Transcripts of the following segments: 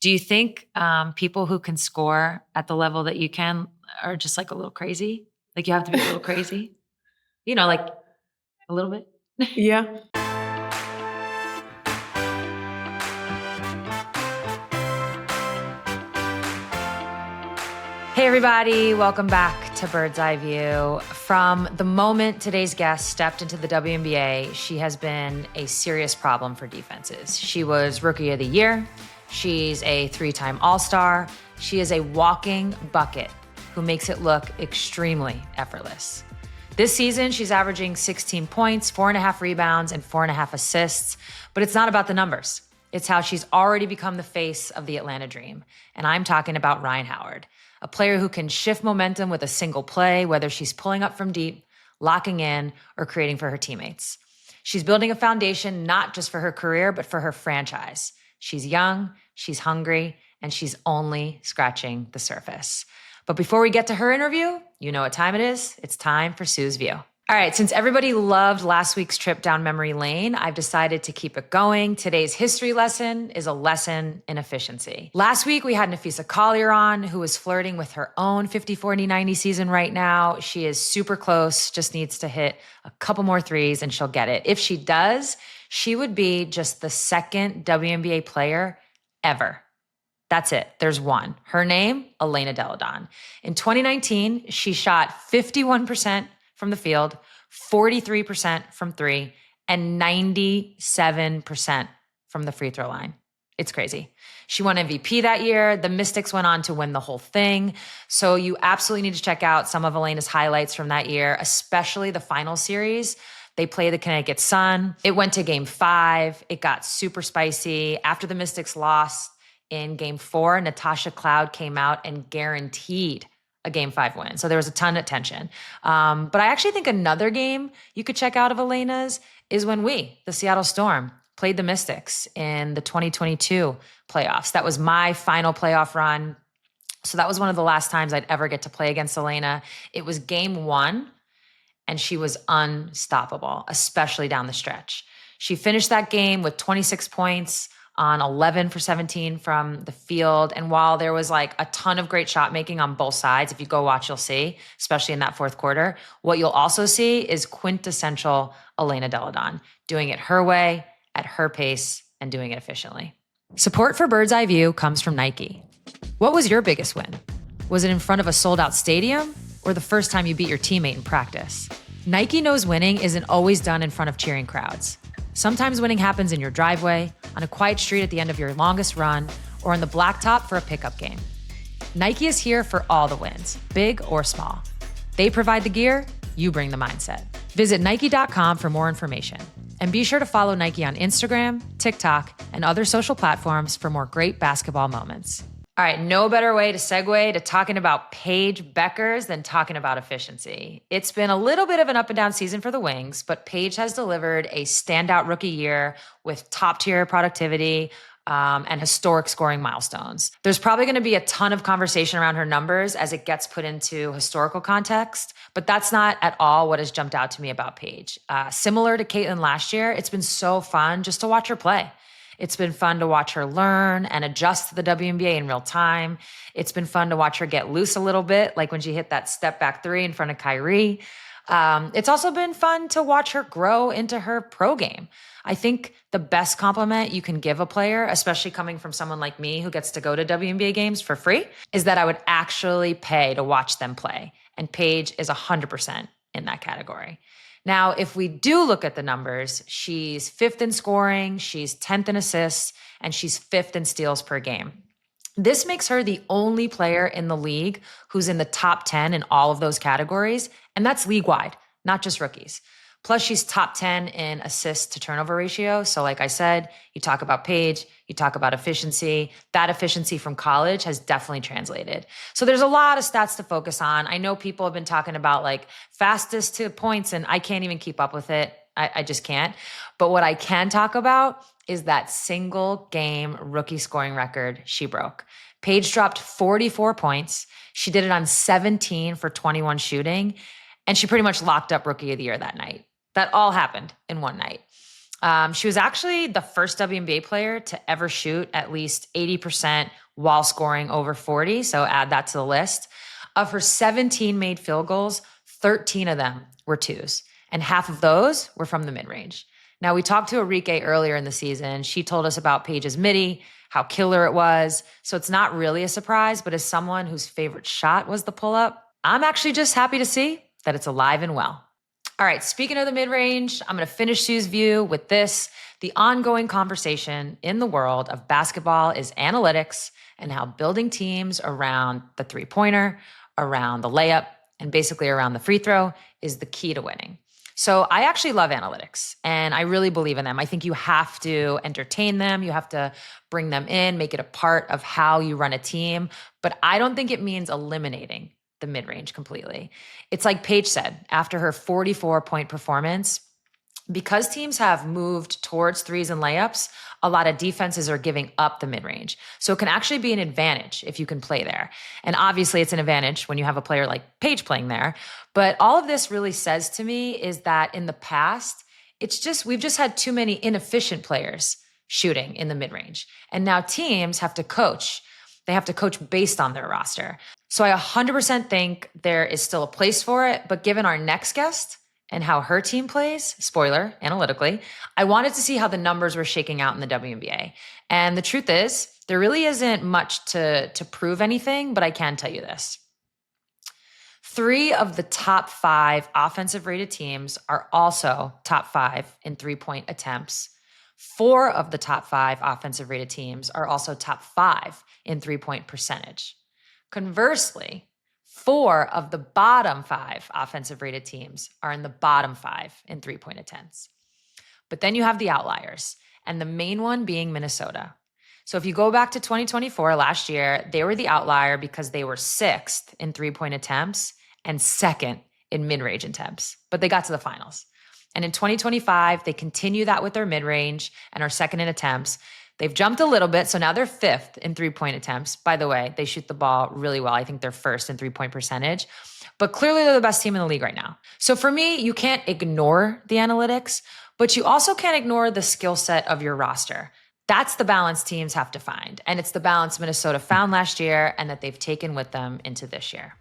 Do you think people who can score at the level that you can are just like a little crazy? Like you have to be a little crazy? Like a little bit? Yeah. Hey, everybody. Welcome back to Bird's Eye View. From the moment today's guest stepped into the WNBA, she has been a serious problem for defenses. She was Rookie of the Year. She's a 3-time All-Star. She is a walking bucket who makes it look extremely effortless. This season, she's averaging 16 points, 4.5 rebounds, and 4.5 assists. But it's not about the numbers. It's how she's already become the face of the Atlanta Dream. And I'm talking about Rhyne, a player who can shift momentum with a single play, whether she's pulling up from deep, locking in, or creating for her teammates. She's building a foundation not just for her career, but for her franchise. She's young, she's hungry, and she's only scratching the surface. But before we get to her interview, you know what time it is. It's time for Sue's View. All right, since everybody loved last week's trip down memory lane, I've decided to keep it going. Today's history lesson is a lesson in efficiency. Last week, we had Napheesa Collier on, who is flirting with her own 50-40-90 season right now. She is super close, just needs to hit a couple more threes and she'll get it. If she does, she would be just the second WNBA player ever. That's it. There's one. Her name, Elena Delle Donne. In 2019, she shot 51% from the field, 43% from three, and 97% from the free throw line. It's crazy. She won MVP that year. The Mystics went on to win the whole thing. So you absolutely need to check out some of Elena's highlights from that year, especially the final series. They played the Connecticut Sun. It went to game 5. It got super spicy. After the Mystics lost in game 4, Natasha Cloud came out and guaranteed a game 5 win. So there was a ton of tension. But I actually think another game you could check out of Elena's is when the Seattle Storm, played the Mystics in the 2022 playoffs. That was my final playoff run. So that was one of the last times I'd ever get to play against Elena. It was game 1, and she was unstoppable, especially down the stretch. She finished that game with 26 points, on 11 for 17 from the field. And while there was like a ton of great shot making on both sides, if you go watch, you'll see, especially in that fourth quarter, what you'll also see is quintessential Elena Delle Donne, doing it her way, at her pace, and doing it efficiently. Support for Bird's Eye View comes from Nike. What was your biggest win? Was it in front of a sold-out stadium or the first time you beat your teammate in practice? Nike knows winning isn't always done in front of cheering crowds. Sometimes winning happens in your driveway, on a quiet street at the end of your longest run, or on the blacktop for a pickup game. Nike is here for all the wins, big or small. They provide the gear, you bring the mindset. Visit Nike.com for more information. And be sure to follow Nike on Instagram, TikTok, and other social platforms for more great basketball moments. All right, no better way to segue to talking about Paige Bueckers than talking about efficiency. It's been a little bit of an up and down season for the Wings, but Paige has delivered a standout rookie year with top-tier productivity and historic scoring milestones. There's probably going to be a ton of conversation around her numbers as it gets put into historical context, but that's not at all what has jumped out to me about Paige. Similar to Caitlin last year, it's been so fun just to watch her play. It's been fun to watch her learn and adjust to the WNBA in real time. It's been fun to watch her get loose a little bit, like when she hit that step back 3 in front of Kyrie. It's also been fun to watch her grow into her pro game. I think the best compliment you can give a player, especially coming from someone like me who gets to go to WNBA games for free, is that I would actually pay to watch them play. And Paige is 100% in that category. Now, if we do look at the numbers, she's 5th in scoring, she's 10th in assists, and she's 5th in steals per game. This makes her the only player in the league who's in the top 10 in all of those categories, and that's league-wide, not just rookies. Plus, she's top 10 in assists to turnover ratio. So like I said, you talk about Paige, you talk about efficiency. That efficiency from college has definitely translated. So there's a lot of stats to focus on. I know people have been talking about like fastest to points, and I can't even keep up with it. I just can't. But what I can talk about is that single game rookie scoring record she broke. Paige dropped 44 points. She did it on 17 for 21 shooting, and she pretty much locked up Rookie of the Year that night. That all happened in one night. She was actually the first WNBA player to ever shoot at least 80% while scoring over 40. So add that to the list. Of her 17 made field goals, 13 of them were twos, and half of those were from the mid-range. Now, we talked to Enrique earlier in the season. She told us about Paige's midi, how killer it was. So it's not really a surprise, but as someone whose favorite shot was the pull-up, I'm actually just happy to see that it's alive and well. All right, speaking of the mid-range, I'm going to finish Sue's view with this. The ongoing conversation in the world of basketball is analytics and how building teams around the three-pointer, around the layup, and basically around the free throw is the key to winning. So I actually love analytics, and I really believe in them. I think you have to entertain them. You have to bring them in, make it a part of how you run a team. But I don't think it means eliminating the mid-range completely. It's like Paige said after her 44-point performance, because teams have moved towards threes and layups, a lot of defenses are giving up the mid-range. So it can actually be an advantage if you can play there. And obviously it's an advantage when you have a player like Paige playing there. But all of this really says to me is that in the past, we've just had too many inefficient players shooting in the mid-range. And now teams have to coach. They have to coach based on their roster. So I 100% think there is still a place for it. But given our next guest and how her team plays, spoiler, analytically, I wanted to see how the numbers were shaking out in the WNBA. And the truth is, there really isn't much to prove anything, but I can tell you this. 3 of the top 5 offensive rated teams are also top 5 in three-point attempts. 4 of the top 5 offensive rated teams are also top 5 in three-point percentage. Conversely, 4 of the bottom 5 offensive rated teams are in the bottom 5 in three-point attempts. But then you have the outliers, and the main one being Minnesota. So if you go back to 2024, last year, they were the outlier because they were 6th in three-point attempts and 2nd in mid-range attempts, but they got to the finals. And in 2025, they continue that with their mid-range and are 2nd in attempts. They've jumped a little bit, so now they're 5th in three-point attempts. By the way, they shoot the ball really well. I think they're 1st in three-point percentage, but clearly they're the best team in the league right now. So for me, you can't ignore the analytics, but you also can't ignore the skill set of your roster. That's the balance teams have to find, and it's the balance Minnesota found last year and that they've taken with them into this year.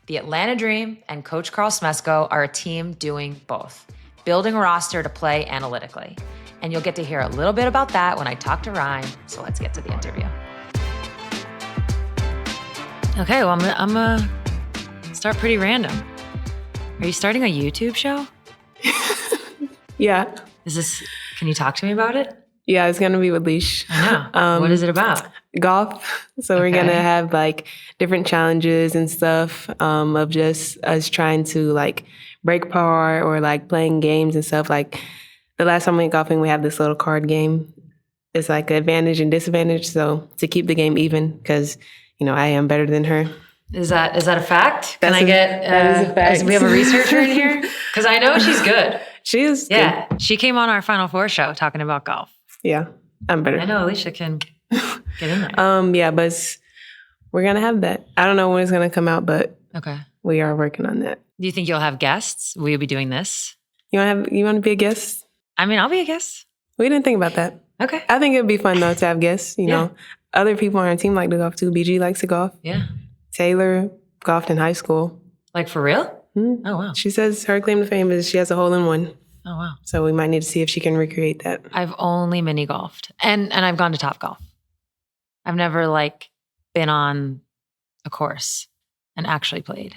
The Atlanta Dream and Coach Karl Smesko are a team doing both, building a roster to play analytically. And you'll get to hear a little bit about that when I talk to Rhyne. So let's get to the interview. Okay, well, I'm gonna start pretty random. Are you starting a YouTube show? Yeah. Can you talk to me about it? Yeah, it's going to be with Leash. I know. What is it about? Golf. So we're going to have like different challenges and stuff of just us trying to like break par or like playing games and stuff. Like the last time we went golfing, we have this little card game. It's like advantage and disadvantage. So to keep the game even, because, you know, I am better than her. Is that a fact? That is a fact. We have a researcher in here? Because I know she's good. She is good. Yeah. She came on our Final Four show talking about golf. Yeah, I'm better. I know Alicia can get in there. Yeah, but we're going to have that. I don't know when it's going to come out, but okay, we are working on that. Do you think you'll have guests? Will you be doing this? You want to be a guest? I mean, I'll be a guest. We didn't think about that. Okay. I think it'd be fun though to have guests. You know, other people on our team like to golf too. BG likes to golf. Yeah. Taylor golfed in high school. Like for real? Mm-hmm. Oh wow. She says her claim to fame is she has a hole-in-one. Oh wow. So we might need to see if she can recreate that. I've only mini golfed and I've gone to Top Golf. I've never like been on a course and actually played.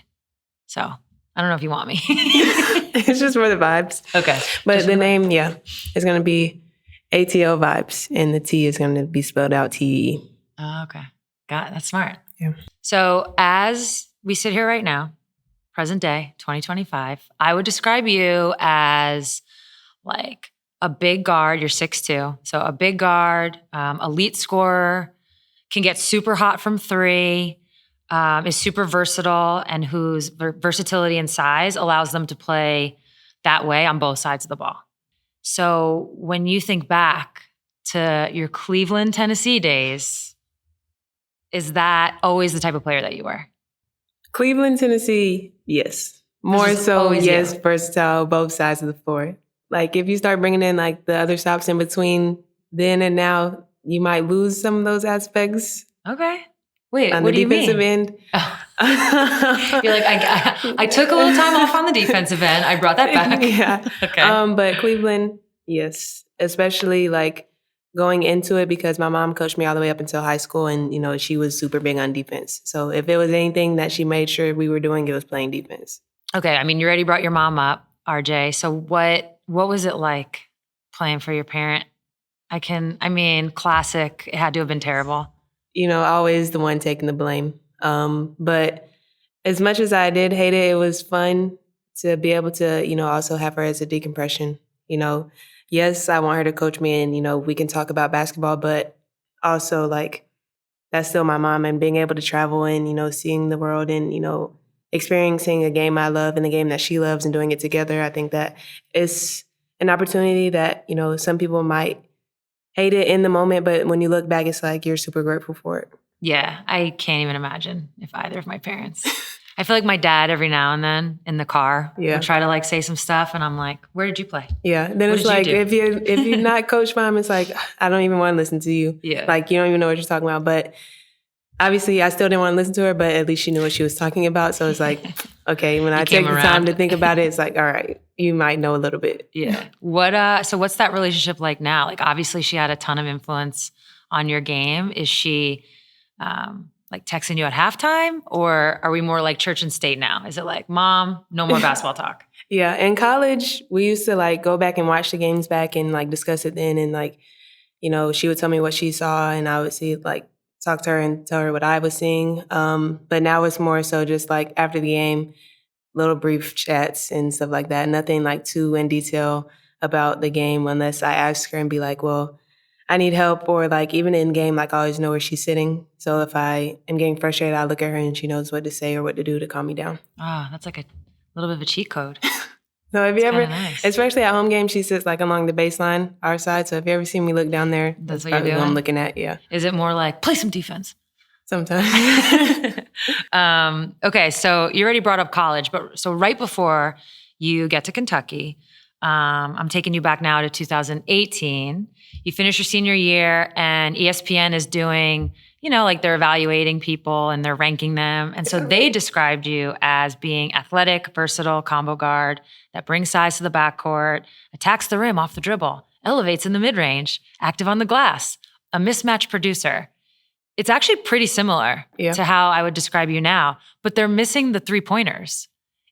So I don't know if you want me. It's just for the vibes. Okay. But just the name, is going to be ATL Vibes, and the T is going to be spelled out TE. Oh, okay. Got it. That's smart. Yeah. So as we sit here right now, present day, 2025, I would describe you as like a big guard. You're 6'2". So a big guard, elite scorer, can get super hot from 3, is super versatile, and whose versatility and size allows them to play that way on both sides of the ball. So when you think back to your Cleveland, Tennessee days, is that always the type of player that you were? Cleveland, Tennessee, yes. More so, yes, versatile, both sides of the floor. like if you start bringing in like the other stops in between then and now, you might lose some of those aspects. Okay. Wait, on what the do you defensive mean? end. Oh. You're like, I took a little time off on the defensive end. I brought that back. Yeah. Okay. But Cleveland, yes, especially like going into it because my mom coached me all the way up until high school, and she was super big on defense. So if it was anything that she made sure we were doing, it was playing defense. Okay. I mean, you already brought your mom up, RJ. So what was it like playing for your parent? Classic. It had to have been terrible. Always the one taking the blame. But as much as I did hate it, it was fun to be able to, also have her as a decompression. Yes, I want her to coach me and, we can talk about basketball, but also like that's still my mom, and being able to travel and, seeing the world and, experiencing a game I love and the game that she loves and doing it together. I think that it's an opportunity that, some people might hate it in the moment, but when you look back, it's like you're super grateful for it. Yeah, I can't even imagine if either of my parents. I feel like my dad every now and then in the car would try to like say some stuff, and I'm like, "Where did you play?" Yeah, then it's like if you're not Coach Mom, it's like I don't even want to listen to you. Yeah, like you don't even know what you're talking about. But obviously, I still didn't want to listen to her, but at least she knew what she was talking about. So it's like, okay, when I take the time to think about it, it's like, all right, you might know a little bit. Yeah. So what's that relationship like now? Like, obviously, she had a ton of influence on your game. Is she like texting you at halftime, or are we more like church and state now? Is it like, Mom, no more basketball talk? Yeah. In college, we used to like go back and watch the games back and like discuss it then. And like, she would tell me what she saw, and I would see like talk to her and tell her what I was seeing. But now it's more so just like after the game, little brief chats and stuff like that. Nothing like too in detail about the game unless I ask her and be like, well, I need help, or like even in game, like I always know where she's sitting. So if I am getting frustrated, I look at her and she knows what to say or what to do to calm me down. Ah, that's like a little bit of a cheat code. So if you ever, especially at home games, she sits like along the baseline, our side. So if you ever see me look down there, that's probably what I'm looking at. Yeah. Is it more like play some defense? Sometimes. Okay, so you already brought up college, but so right before you get to Kentucky, I'm taking you back now to 2018. You finish your senior year, and ESPN is doing, like they're evaluating people and they're ranking them. And so they described you as being athletic, versatile, combo guard that brings size to the backcourt, attacks the rim off the dribble, elevates in the mid-range, active on the glass, a mismatch producer. It's actually pretty similar to how I would describe you now, but they're missing the 3-pointers.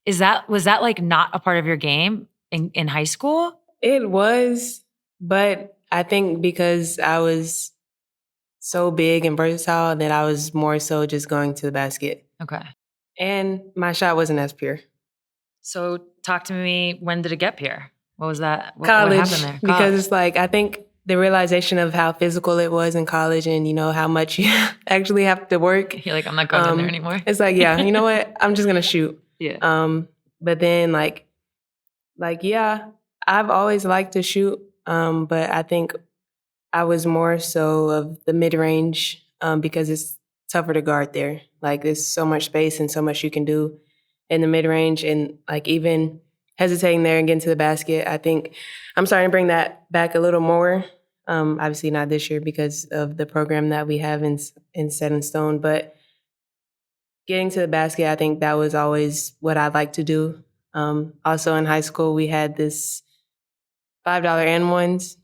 Was that like not a part of your game in high school? It was, but I think because I was so big and versatile that I was more so just going to the basket. Okay. And my shot wasn't as pure. So talk to me, when did it get pure? What was that? College, what happened there? Because it's like, I think the realization of how physical it was in college and, how much you actually have to work. You're like, I'm not going in there anymore. It's like, yeah, you know what? I'm just going to shoot. Yeah. But then yeah, I've always liked to shoot. But I think I was more so of the mid-range because it's tougher to guard there. Like there's so much space and so much you can do in the mid-range, and like even hesitating there and getting to the basket, I think I'm starting to bring that back a little more. Obviously not this year because of the program that we have in set in stone, but getting to the basket, I think that was always what I'd like to do. Also in high school, we had this $5 N1s.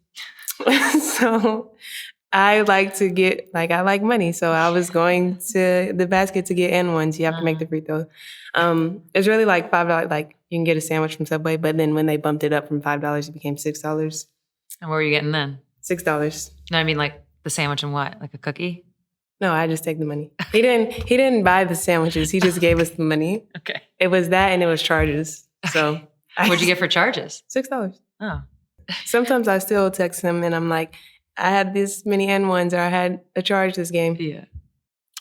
So I like money. So I was going to the basket to get N1s. You have to make the free throw. It's really like $5. Like you can get a sandwich from Subway, but then when they bumped it up from $5, it became $6. And what were you getting then? $6. No, I mean like the sandwich and what? Like a cookie? No, I just take the money. He didn't buy the sandwiches. He just gave us the money. Okay. It was that and it was charges. So what'd you get for charges? $6. Oh. Sometimes I still text him and I'm like, I had this many N1s or I had a charge this game. Yeah.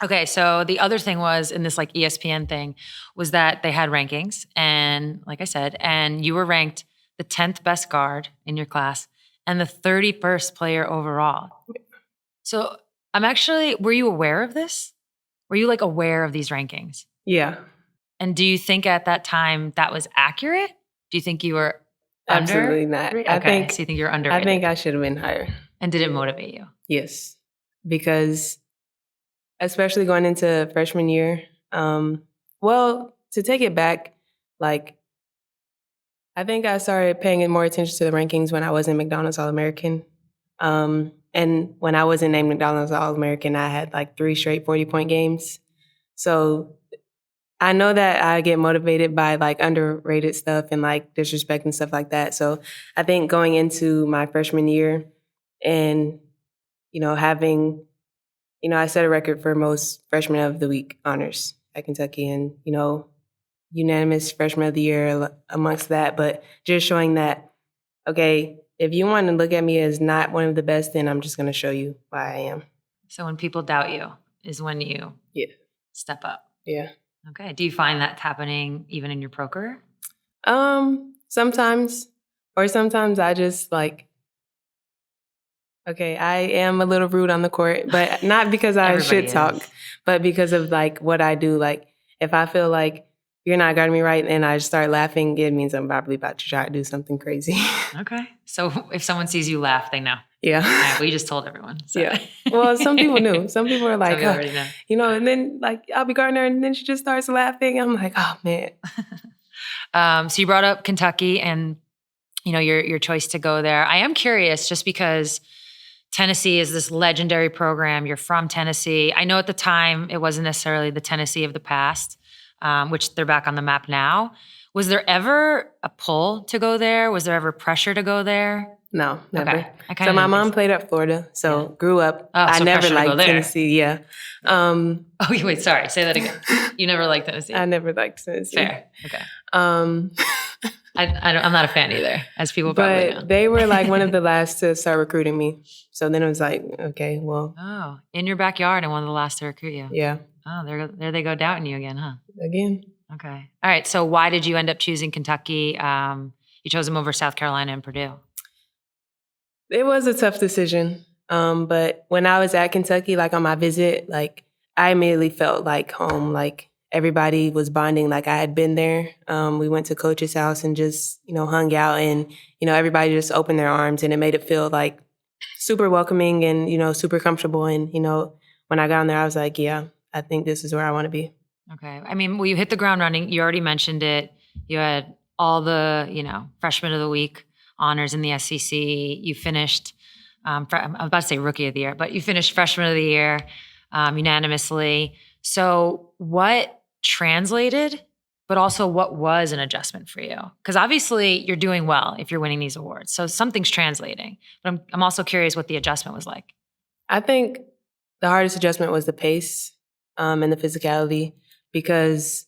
Okay, so the other thing was in this like ESPN thing was that they had rankings, and like I said, and you were ranked the 10th best guard in your class and the 31st player overall. So were you aware of this? Were you like aware of these rankings? Yeah. And do you think at that time that was accurate? Do you think you were Absolutely not. Okay, so you think you're underrated? I think I should have been higher. And did it motivate you? Yes, because especially going into freshman year, well, to take it back, like, I think I started paying more attention to the rankings when I was in McDonald's All-American. And when I wasn't named McDonald's All-American, I had like 3 straight 40-point games. So I know that I get motivated by like underrated stuff and like disrespect and stuff like that. So I think going into my freshman year and, having, I set a record for most freshman of the week honors at Kentucky and, unanimous freshman of the year amongst that. But just showing that, okay, if you want to look at me as not one of the best, then I'm just going to show you why I am. So when people doubt you is when you step up. Yeah. Okay. Do you find that happening even in your pro career? Sometimes. Or sometimes I just like, okay, I am a little rude on the court, but not because I should talk, but because of like what I do. Like if I feel like you're not guarding me right and I just start laughing, it means I'm probably about to try to do something crazy. Okay. So if someone sees you laugh, they know. Yeah. All right, well, you just told everyone. So. Yeah. Well, some people knew. Some people are like, already know. And then like I'll be guarding her and then she just starts laughing. I'm like, oh man. So you brought up Kentucky and your choice to go there. I am curious just because Tennessee is this legendary program. You're from Tennessee. I know at the time it wasn't necessarily the Tennessee of the past, which they're back on the map now. Was there ever a pull to go there? Was there ever pressure to go there? No, never. Okay. So my mom played at Florida, grew up. I never liked Tennessee. Yeah. Wait, sorry. Say that again. You never liked Tennessee. I never liked Tennessee. Fair. Okay. I'm not a fan either, as people probably know. But they were like one of the last to start recruiting me. So then it was like, okay, well. Oh, in your backyard and one of the last to recruit you. Yeah. Oh, there they go doubting you again, huh? Again. Okay. All right. So why did you end up choosing Kentucky? You chose them over South Carolina and Purdue. It was a tough decision. But when I was at Kentucky, like on my visit, like I immediately felt like home, like everybody was bonding, like I had been there. We went to Coach's house and just, hung out and, everybody just opened their arms and it made it feel like super welcoming and, super comfortable. And, when I got on there, I was like, yeah, I think this is where I want to be. Okay. I mean, well, you hit the ground running. You already mentioned it. You had all the, freshman of the week honors in the SEC. You finished, I'm about to say rookie of the year, but you finished freshman of the year unanimously. So what translated, but also what was an adjustment for you? Because obviously you're doing well if you're winning these awards. So something's translating. But I'm also curious what the adjustment was like. I think the hardest adjustment was the pace and the physicality because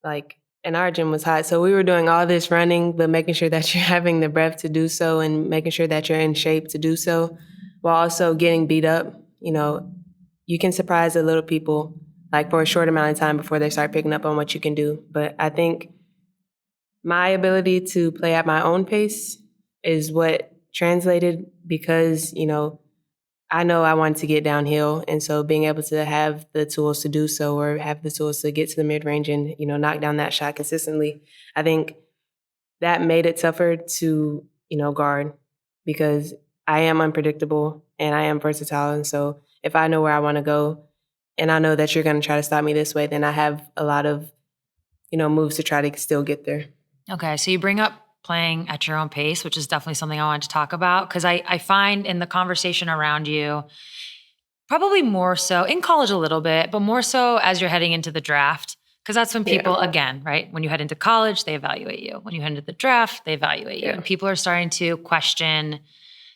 like, and our gym was hot. So we were doing all this running, but making sure that you're having the breath to do so and making sure that you're in shape to do so while also getting beat up. You can surprise the little people like for a short amount of time before they start picking up on what you can do. But I think my ability to play at my own pace is what translated because, I know I wanted to get downhill. And so being able to have the tools to do so or have the tools to get to the mid-range and, knock down that shot consistently, I think that made it tougher to, guard because I am unpredictable and I am versatile. And so if I know where I want to go and I know that you're going to try to stop me this way, then I have a lot of, moves to try to still get there. Okay. So you bring up playing at your own pace, which is definitely something I wanted to talk about because I find in the conversation around you, probably more so in college a little bit, but more so as you're heading into the draft, because that's when people, again, right, when you head into college, they evaluate you. When you head into the draft, they evaluate you. And people are starting to question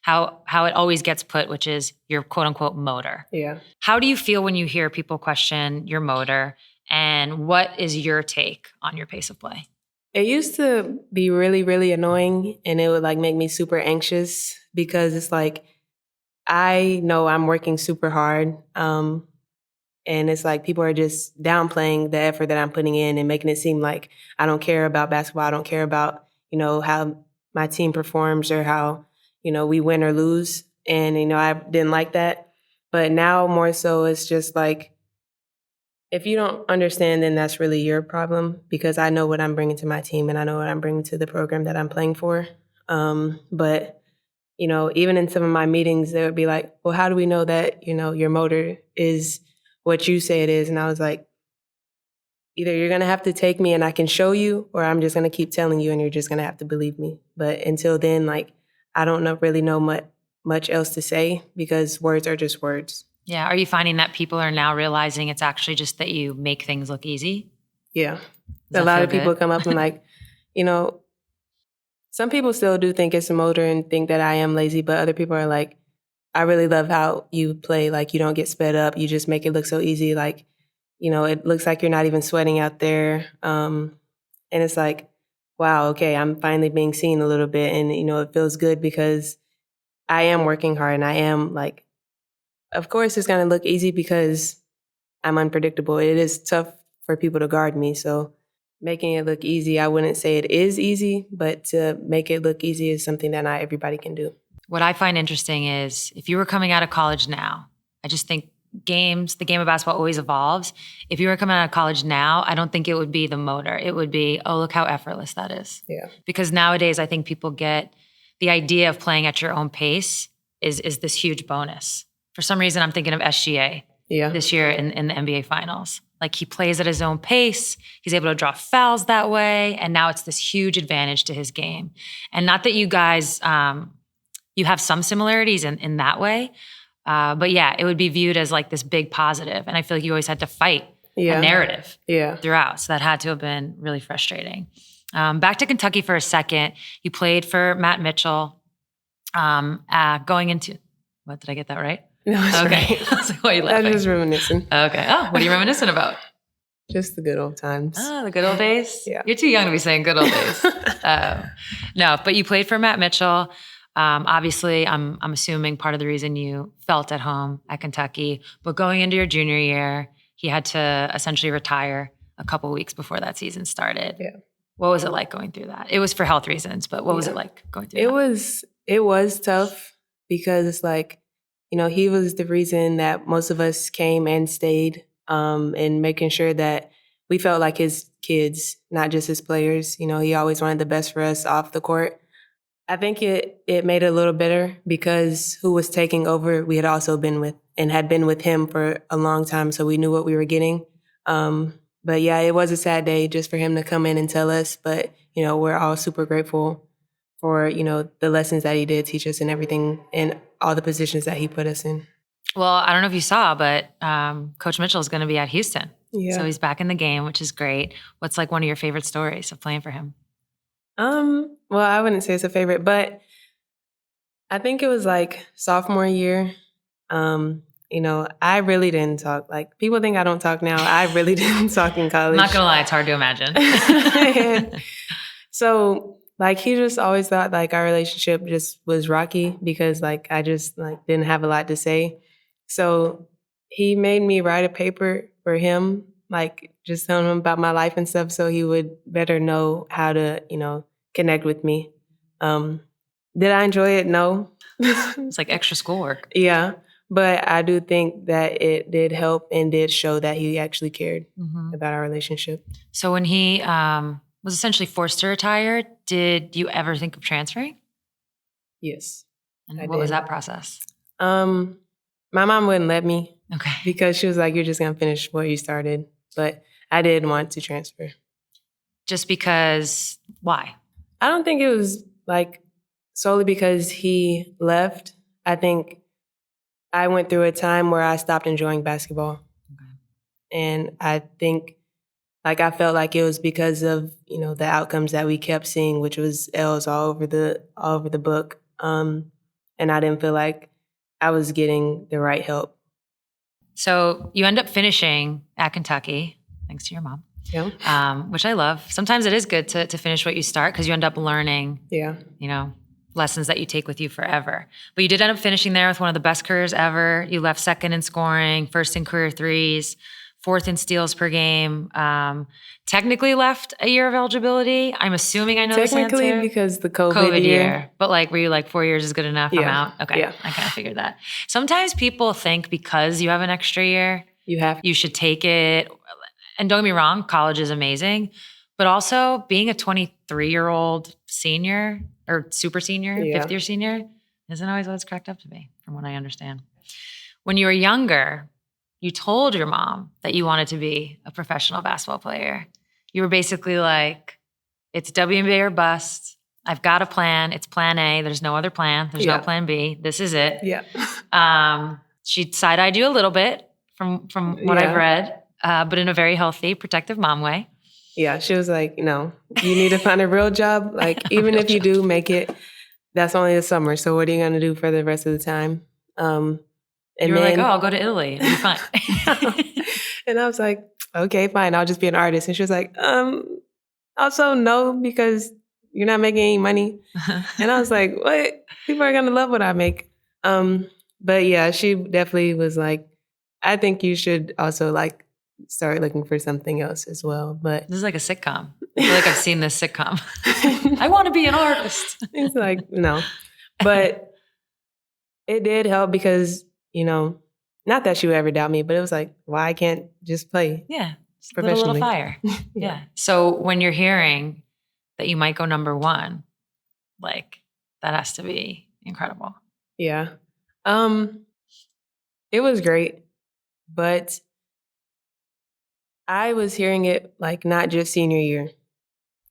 how it always gets put, which is your quote unquote motor. Yeah. How do you feel when you hear people question your motor and what is your take on your pace of play? It used to be really, really annoying and it would like make me super anxious because it's like, I know I'm working super hard. And it's like people are just downplaying the effort that I'm putting in and making it seem like I don't care about basketball. I don't care about, how my team performs or how, we win or lose. And, I didn't like that. But now more so it's just like, if you don't understand, then that's really your problem because I know what I'm bringing to my team and I know what I'm bringing to the program that I'm playing for. But, even in some of my meetings, they would be like, well, how do we know that, your motor is what you say it is? And I was like, either you're going to have to take me and I can show you, or I'm just going to keep telling you and you're just going to have to believe me. But until then, like, I don't really know much else to say because words are just words. Yeah. Are you finding that people are now realizing it's actually just that you make things look easy? Yeah. A lot of people come up and like, some people still do think it's a motor and think that I am lazy, but other people are like, I really love how you play. Like, you don't get sped up. You just make it look so easy. Like, it looks like you're not even sweating out there. And it's like, wow, okay, I'm finally being seen a little bit. And, it feels good because I am working hard and I am like, of course it's going to look easy because I'm unpredictable. It is tough for people to guard me. So making it look easy, I wouldn't say it is easy, but to make it look easy is something that not everybody can do. What I find interesting is if you were coming out of college now, I just think the game of basketball always evolves. If you were coming out of college now, I don't think it would be the motor. It would be, oh, look how effortless that is. Yeah. Because nowadays I think people get the idea of playing at your own pace is this huge bonus. For some reason, I'm thinking of SGA this year in the NBA Finals. Like he plays at his own pace. He's able to draw fouls that way. And now it's this huge advantage to his game. And not that you guys, you have some similarities in that way. But yeah, it would be viewed as like this big positive. And I feel like you always had to fight a narrative throughout. So that had to have been really frustrating. Back to Kentucky for a second. You played for Matt Mitchell going into, what, did I get that right? No, it's okay. Right. I was like, why are you laughing? I'm just reminiscing. Okay. Oh, what are you reminiscing about? Just the good old times. Oh, the good old days? Yeah. You're too young to be saying good old days. No, but you played for Matt Mitchell. Obviously, I'm assuming part of the reason you felt at home at Kentucky, but going into your junior year, he had to essentially retire a couple weeks before that season started. Yeah. What was it like going through that? It was for health reasons, but what was it like going through that? It was tough because it's like, he was the reason that most of us came and stayed, and making sure that we felt like his kids, not just his players. He always wanted the best for us off the court. I think it made it a little better because who was taking over, we had also been with and had been with him for a long time, so we knew what we were getting. But yeah, it was a sad day just for him to come in and tell us, but, we're all super grateful for, the lessons that he did teach us and everything and all the positions that he put us in. Well, I don't know if you saw, but Coach Mitchell is going to be at Houston. Yeah. So he's back in the game, which is great. What's like one of your favorite stories of playing for him? Well, I wouldn't say it's a favorite, but I think it was like sophomore year. I really didn't talk. Like people think I don't talk now. I really didn't talk in college. I'm not going to lie. It's hard to imagine. So like he just always thought like our relationship just was rocky because like I just like didn't have a lot to say. So he made me write a paper for him, like just telling him about my life and stuff so he would better know how to, connect with me. Did I enjoy it? No. It's like extra schoolwork. Yeah. But I do think that it did help and did show that he actually cared about our relationship. So when he was essentially forced to retire, did you ever think of transferring? Yes. And what was that process? My mom wouldn't let me. Okay. Because she was like, you're just going to finish what you started. But I did want to transfer. Just because, why? I don't think it was like solely because he left. I think I went through a time where I stopped enjoying basketball. Okay. And I think like I felt like it was because of, the outcomes that we kept seeing, which was L's all over the book. And I didn't feel like I was getting the right help. So you end up finishing at Kentucky, thanks to your mom. Yeah. Which I love. Sometimes it is good to finish what you start because you end up learning, lessons that you take with you forever. But you did end up finishing there with one of the best careers ever. You left second in scoring, first in career threes, fourth in steals per game. Technically left a year of eligibility. I'm assuming I know this answer. Technically because the COVID year. But like, were you like 4 years is good enough? Yeah. I'm out? Okay, yeah. I kind of figured that. Sometimes people think because you have an extra year, you should take it. And don't get me wrong, college is amazing. But also being a 23-year-old senior or super senior, fifth year senior, isn't always what it's cracked up to be, from what I understand. When you were younger, you told your mom that you wanted to be a professional basketball player. You were basically like, it's WNBA or bust. I've got a plan. It's plan A. There's no other plan. There's no plan B. This is it. Yeah. She side-eyed you a little bit from what I've read, but in a very healthy, protective mom way. Yeah, she was like, no, you need to find a real job. Like, even if you do make it, that's only the summer. So what are you going to do for the rest of the time? And you were like, oh, I'll go to Italy. It'll be fine. And I was like, okay, fine. I'll just be an artist. And she was like, also no, because you're not making any money. And I was like, what? People are going to love what I make. But yeah, she definitely was like, I think you should also like start looking for something else as well. But this is like a sitcom. I feel like I've seen this sitcom. I want to be an artist. It's like, no. But it did help because, you know, not that she would ever doubt me, but it was like, why I can't just play? Yeah. Little fire. Yeah. So when you're hearing that you might go number one, like that has to be incredible. Yeah. It was great, but I was hearing it like not just senior year.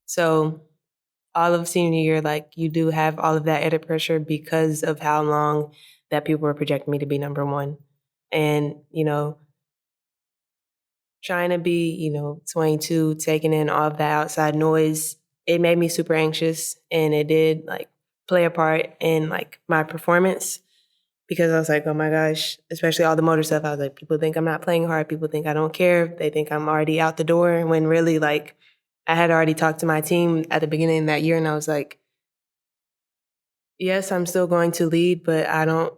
So all of senior year, like you do have all of that added pressure because of how long that people were projecting me to be number one. And, you know, trying to be, 22, taking in all of that outside noise, it made me super anxious, and it did like play a part in like my performance, because I was like, oh my gosh, especially all the motor stuff. I was like, people think I'm not playing hard. People think I don't care. They think I'm already out the door, when really like I had already talked to my team at the beginning of that year, and I was like, yes, I'm still going to lead, but I don't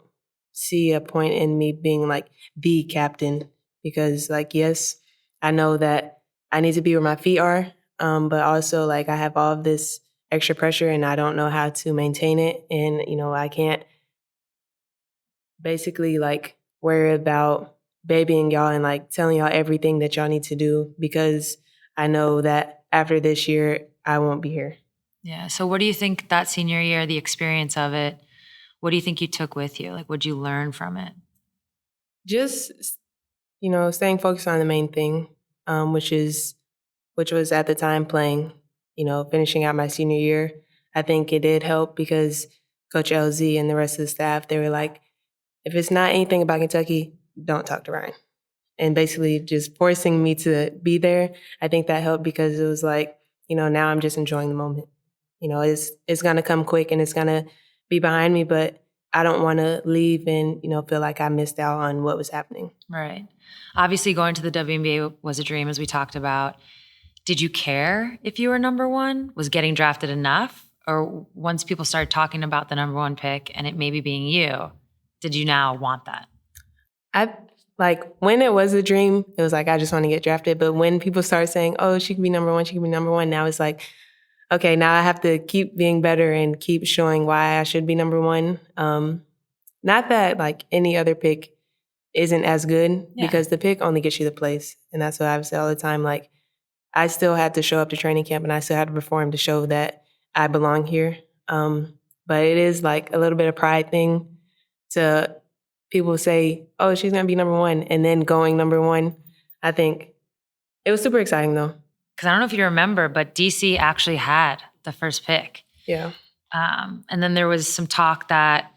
see a point in me being like the captain, because like, yes, I know that I need to be where my feet are, but also like I have all of this extra pressure and I don't know how to maintain it. And, I can't basically like worry about babying y'all and like telling y'all everything that y'all need to do, because I know that after this year, I won't be here. Yeah. So what do you think that senior year, the experience of it, what do you think you took with you? Like, what'd you learn from it? Just, staying focused on the main thing, which was at the time playing, finishing out my senior year. I think it did help because Coach LZ and the rest of the staff, they were like, if it's not anything about Kentucky, don't talk to Rhyne. And basically just forcing me to be there. I think that helped, because it was like, now I'm just enjoying the moment. It's going to come quick and it's going to be behind me, but I don't want to leave and, feel like I missed out on what was happening. Right. Obviously, going to the WNBA was a dream, as we talked about. Did you care if you were number one? Was getting drafted enough? Or once people started talking about the number one pick and it maybe being you, did you now want that? When it was a dream, it was like, I just want to get drafted. But when people start saying, oh, she can be number one, now it's like, okay, now I have to keep being better and keep showing why I should be number one. Not that like any other pick isn't as good, because the pick only gets you the place. And that's what I've said all the time. Like, I still had to show up to training camp and I still had to perform to show that I belong here. But it is like a little bit of pride thing to people say, oh, she's going to be number one, and then going number one. I think it was super exciting though. Because I don't know if you remember, but DC actually had the first pick. Yeah. And then there was some talk that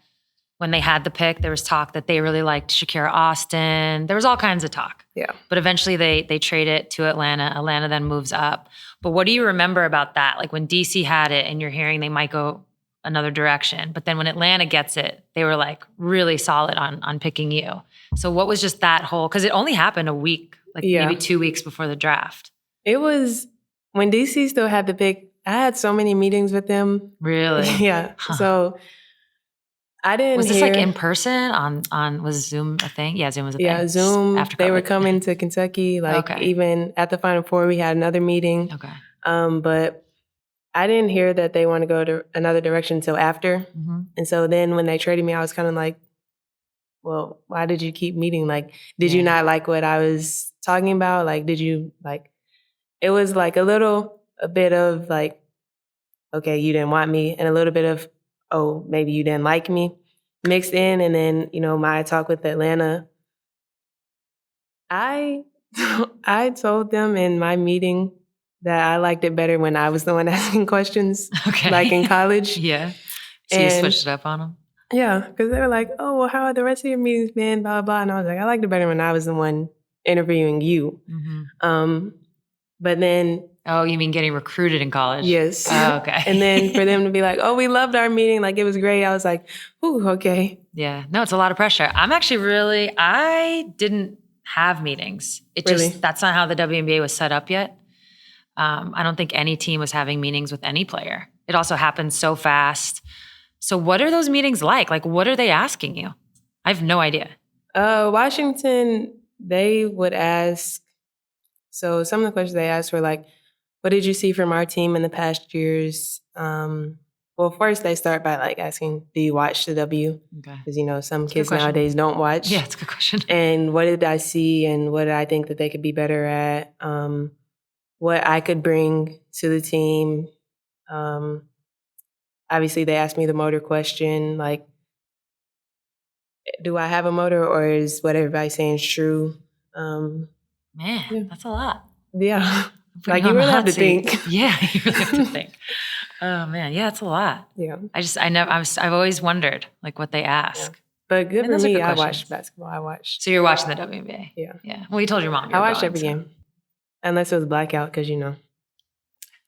when they had the pick, there was talk that they really liked Shakira Austin. There was all kinds of talk. Yeah. But eventually they trade it to Atlanta. Atlanta then moves up. But what do you remember about that? Like when DC had it and you're hearing they might go another direction. But then when Atlanta gets it, they were like really solid on picking you. So what was just that whole, because it only happened a week, maybe 2 weeks before the draft. It was when DC still had the pick. I had so many meetings with them. Really? Yeah. Huh. So I didn't Was this like in person on was Zoom a thing? Yeah, Zoom was a thing. Yeah, Zoom. After they were coming to Kentucky. Even at the Final Four, we had another meeting. Okay. But I didn't hear that they want to go to another direction until after. Mm-hmm. And so then when they traded me, I was kind of like, well, why did you keep meeting? Like, did you not like what I was talking about? Like, did you like, it was like a bit of like, okay, you didn't want me, and a little bit of, oh, maybe you didn't like me mixed in. And then, my talk with Atlanta, I I told them in my meeting that I liked it better when I was the one asking questions, like in college. Yeah. So you switched it up on them? Yeah, because they were like, oh, well, how are the rest of your meetings been, blah, blah. And I was like, I liked it better when I was the one interviewing you. Mm-hmm. But then... Oh, you mean getting recruited in college? Yes. Oh, okay. And then for them to be like, oh, we loved our meeting, like it was great. I was like, ooh, okay. Yeah. No, it's a lot of pressure. I'm actually I didn't have meetings. That's not how the WNBA was set up yet. I don't think any team was having meetings with any player. It also happened so fast. So what are those meetings like? Like, what are they asking you? I have no idea. Washington, they would ask, so some of the questions they asked were like, what did you see from our team in the past years? Well, first they start by like asking, do you watch the W? Okay. Because, some kids nowadays don't watch. Yeah, it's a good question. And what did I see and what did I think that they could be better at? What I could bring to the team. Obviously, they asked me the motor question, like, do I have a motor or is what everybody's saying is true? Man, that's a lot. Yeah. Like, you really have to think. Yeah, you really have to think. Oh, man. Yeah, it's a lot. Yeah. I've always wondered, like, what they ask. Yeah. But good for me, I watched basketball. So you're watching the WNBA? Yeah. Yeah. Well, you told your mom. I watched every game. Unless it was blackout, because,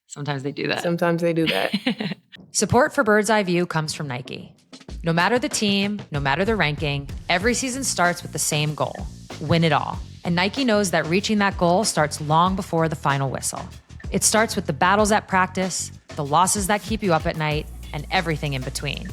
Sometimes they do that. Sometimes they do that. Support for Bird's Eye View comes from Nike. No matter the team, no matter the ranking, every season starts with the same goal: win it all. And Nike knows that reaching that goal starts long before the final whistle. It starts with the battles at practice, the losses that keep you up at night, and everything in between.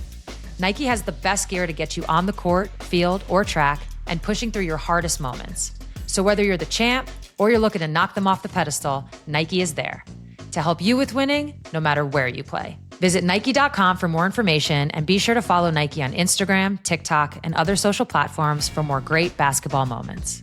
Nike has the best gear to get you on the court, field, or track and pushing through your hardest moments. So whether you're the champ or you're looking to knock them off the pedestal, Nike is there to help you with winning no matter where you play. Visit Nike.com for more information and be sure to follow Nike on Instagram, TikTok, and other social platforms for more great basketball moments.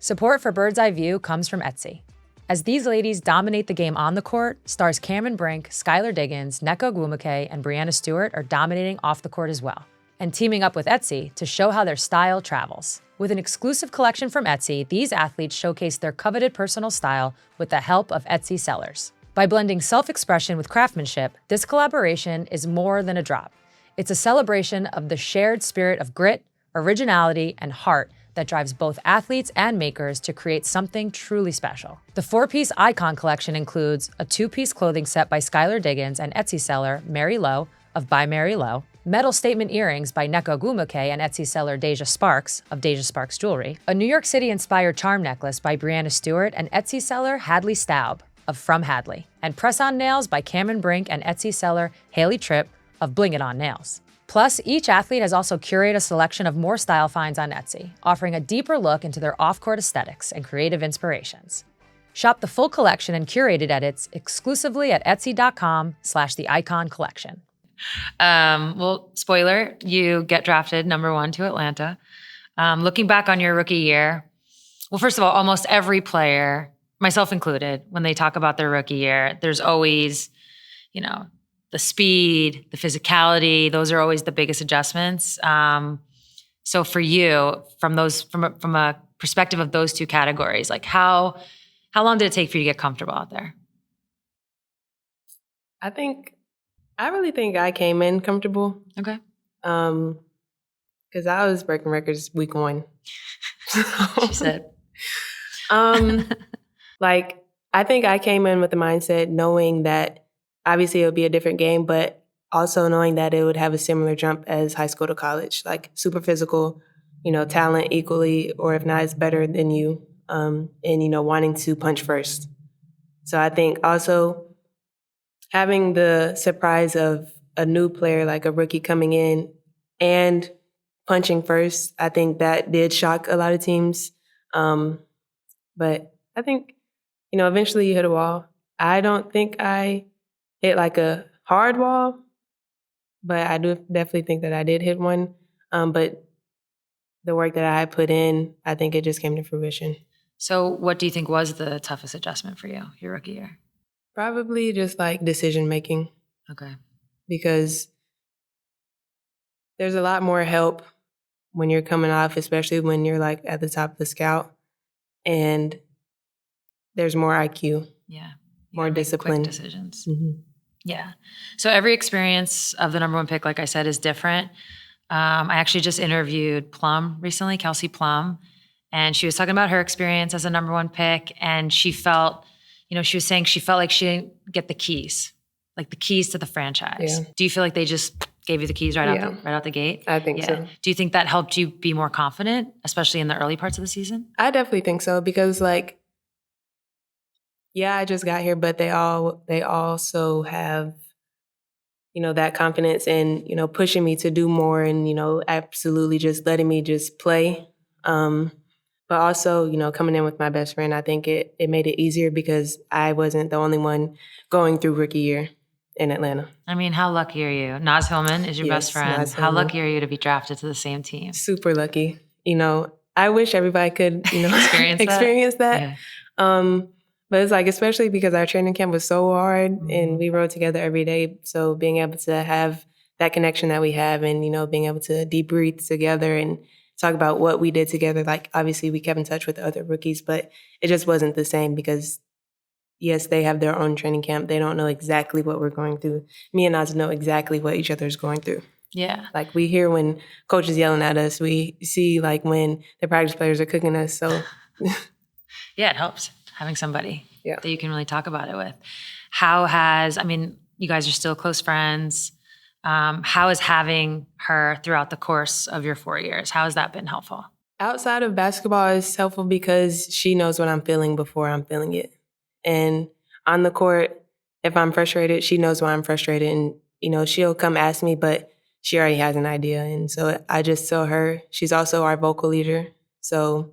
Support for Bird's Eye View comes from Etsy. As these ladies dominate the game on the court, stars Cameron Brink, Skylar Diggins, Nneka Ogwumike, and Brianna Stewart are dominating off the court as well, and teaming up with Etsy to show how their style travels. With an exclusive collection from Etsy, these athletes showcase their coveted personal style with the help of Etsy sellers. By blending self-expression with craftsmanship, this collaboration is more than a drop. It's a celebration of the shared spirit of grit, originality, and heart that drives both athletes and makers to create something truly special. The 4-piece Icon collection includes a 2-piece clothing set by Skylar Diggins and Etsy seller Mary Lowe of By Mary Lowe, metal statement earrings by Nneka Ogwumike and Etsy seller Deja Sparks of Deja Sparks Jewelry, a New York City-inspired charm necklace by Brianna Stewart and Etsy seller Hadley Staub of From Hadley, and press-on nails by Cameron Brink and Etsy seller Haley Tripp of Bling It On Nails. Plus, each athlete has also curated a selection of more style finds on Etsy, offering a deeper look into their off-court aesthetics and creative inspirations. Shop the full collection and curated edits exclusively at etsy.com/the Icon Collection. Well, spoiler, you get drafted number 1 to Atlanta. Looking back on your rookie year, well, first of all, almost every player, myself included, when they talk about their rookie year, there's always, the speed, the physicality, those are always the biggest adjustments. So for you, from a perspective of those two categories, like how long did it take for you to get comfortable out there? I really think I came in comfortable. Okay. Because I was breaking records week 1. She said. I think I came in with the mindset knowing that obviously it would be a different game, but also knowing that it would have a similar jump as high school to college, like super physical, talent equally, or if not, it's better than you, and, wanting to punch first. So I think also having the surprise of a new player, like a rookie coming in and punching first, I think that did shock a lot of teams. But I think, eventually you hit a wall. I don't think I hit like a hard wall, but I do definitely think that I did hit one. But the work that I put in, I think it just came to fruition. So what do you think was the toughest adjustment for you, your rookie year? Probably just like decision making. Okay. Because there's a lot more help when you're coming off, especially when you're like at the top of the scout, and there's more IQ. Yeah. More discipline. Quick decisions. Mm-hmm. Yeah. So every experience of the number one pick, like I said, is different. I actually just interviewed Plum recently, Kelsey Plum, and she was talking about her experience as a number one pick. And she felt, she was saying she felt like she didn't get the keys, like the keys to the franchise. Yeah. Do you feel like they just gave you the keys right out the gate? I think so. Do you think that helped you be more confident, especially in the early parts of the season? I definitely think so, because I just got here, but they also have, that confidence and, pushing me to do more and, absolutely just letting me just play. But also, coming in with my best friend, I think it made it easier because I wasn't the only one going through rookie year in Atlanta. I mean, how lucky are you? Naz Hillman is your best friend. How lucky are you to be drafted to the same team? Super lucky. I wish everybody could, experience that. Yeah. But it's especially because our training camp was so hard and we rode together every day. So being able to have that connection that we have and, being able to debrief together and talk about what we did together. Obviously we kept in touch with the other rookies, but it just wasn't the same because, yes, they have their own training camp. They don't know exactly what we're going through. Me and Naz know exactly what each other is going through. Yeah. We hear when coach is yelling at us. We see when the practice players are cooking us. So yeah, it helps having somebody that you can really talk about it with. You guys are still close friends. How is having her throughout the course of your 4 years? How has that been helpful? Outside of basketball, it's helpful because she knows what I'm feeling before I'm feeling it. And on the court, if I'm frustrated, she knows why I'm frustrated. And, she'll come ask me, but she already has an idea. And so I just tell her. She's also our vocal leader. So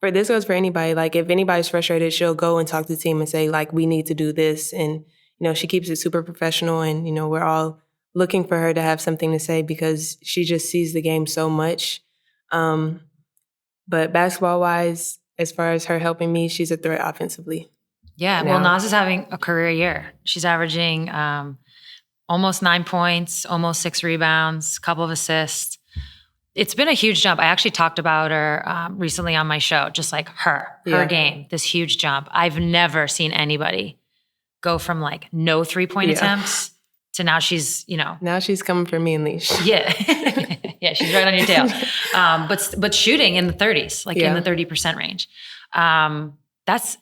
this goes for anybody. If anybody's frustrated, she'll go and talk to the team and say, we need to do this. And, she keeps it super professional. And, we're all looking for her to have something to say because she just sees the game so much. But basketball-wise, as far as her helping me, she's a threat offensively. Yeah, well, Naz is having a career year. She's averaging almost 9 points, almost 6 rebounds, a couple of assists. It's been a huge jump. I actually talked about her recently on my show, just her game, this huge jump. I've never seen anybody go from no 3-point attempts to now she's, Now she's coming for me and Leash. Yeah. Yeah, she's right on your tail. But shooting in the 30s, in the 30% range. That's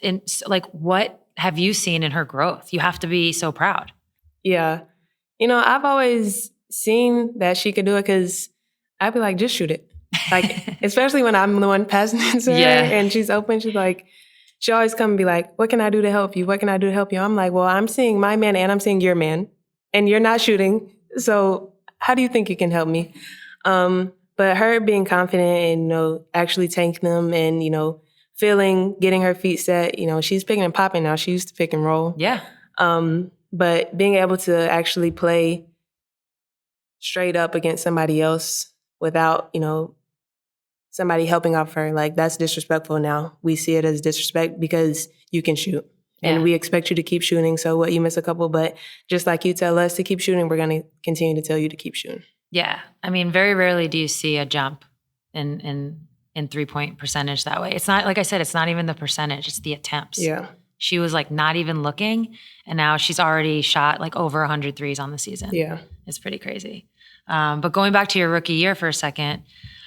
what have you seen in her growth? You have to be so proud. Yeah. I've always seen that she could do it because I'd be just shoot it. Especially when I'm the one passing it to her and she's open, she always come and be what can I do to help you? What can I do to help you? I'm well, I'm seeing my man and I'm seeing your man and you're not shooting. So how do you think you can help me? But her being confident and, actually taking them and, getting her feet set, she's picking and popping now. She used to pick and roll. Yeah. But being able to actually play straight up against somebody else without, somebody helping off her, that's disrespectful now. We see it as disrespect because you can shoot. Yeah. And we expect you to keep shooting. So what, you miss a couple, but just like you tell us to keep shooting, we're going to continue to tell you to keep shooting. Yeah. Very rarely do you see a jump in 3-point percentage that way. It's not, like I said, it's not even the percentage, it's the attempts. Yeah. She was not even looking, and now she's already shot over 100 threes on the season. Yeah. It's pretty crazy. But going back to your rookie year for a second,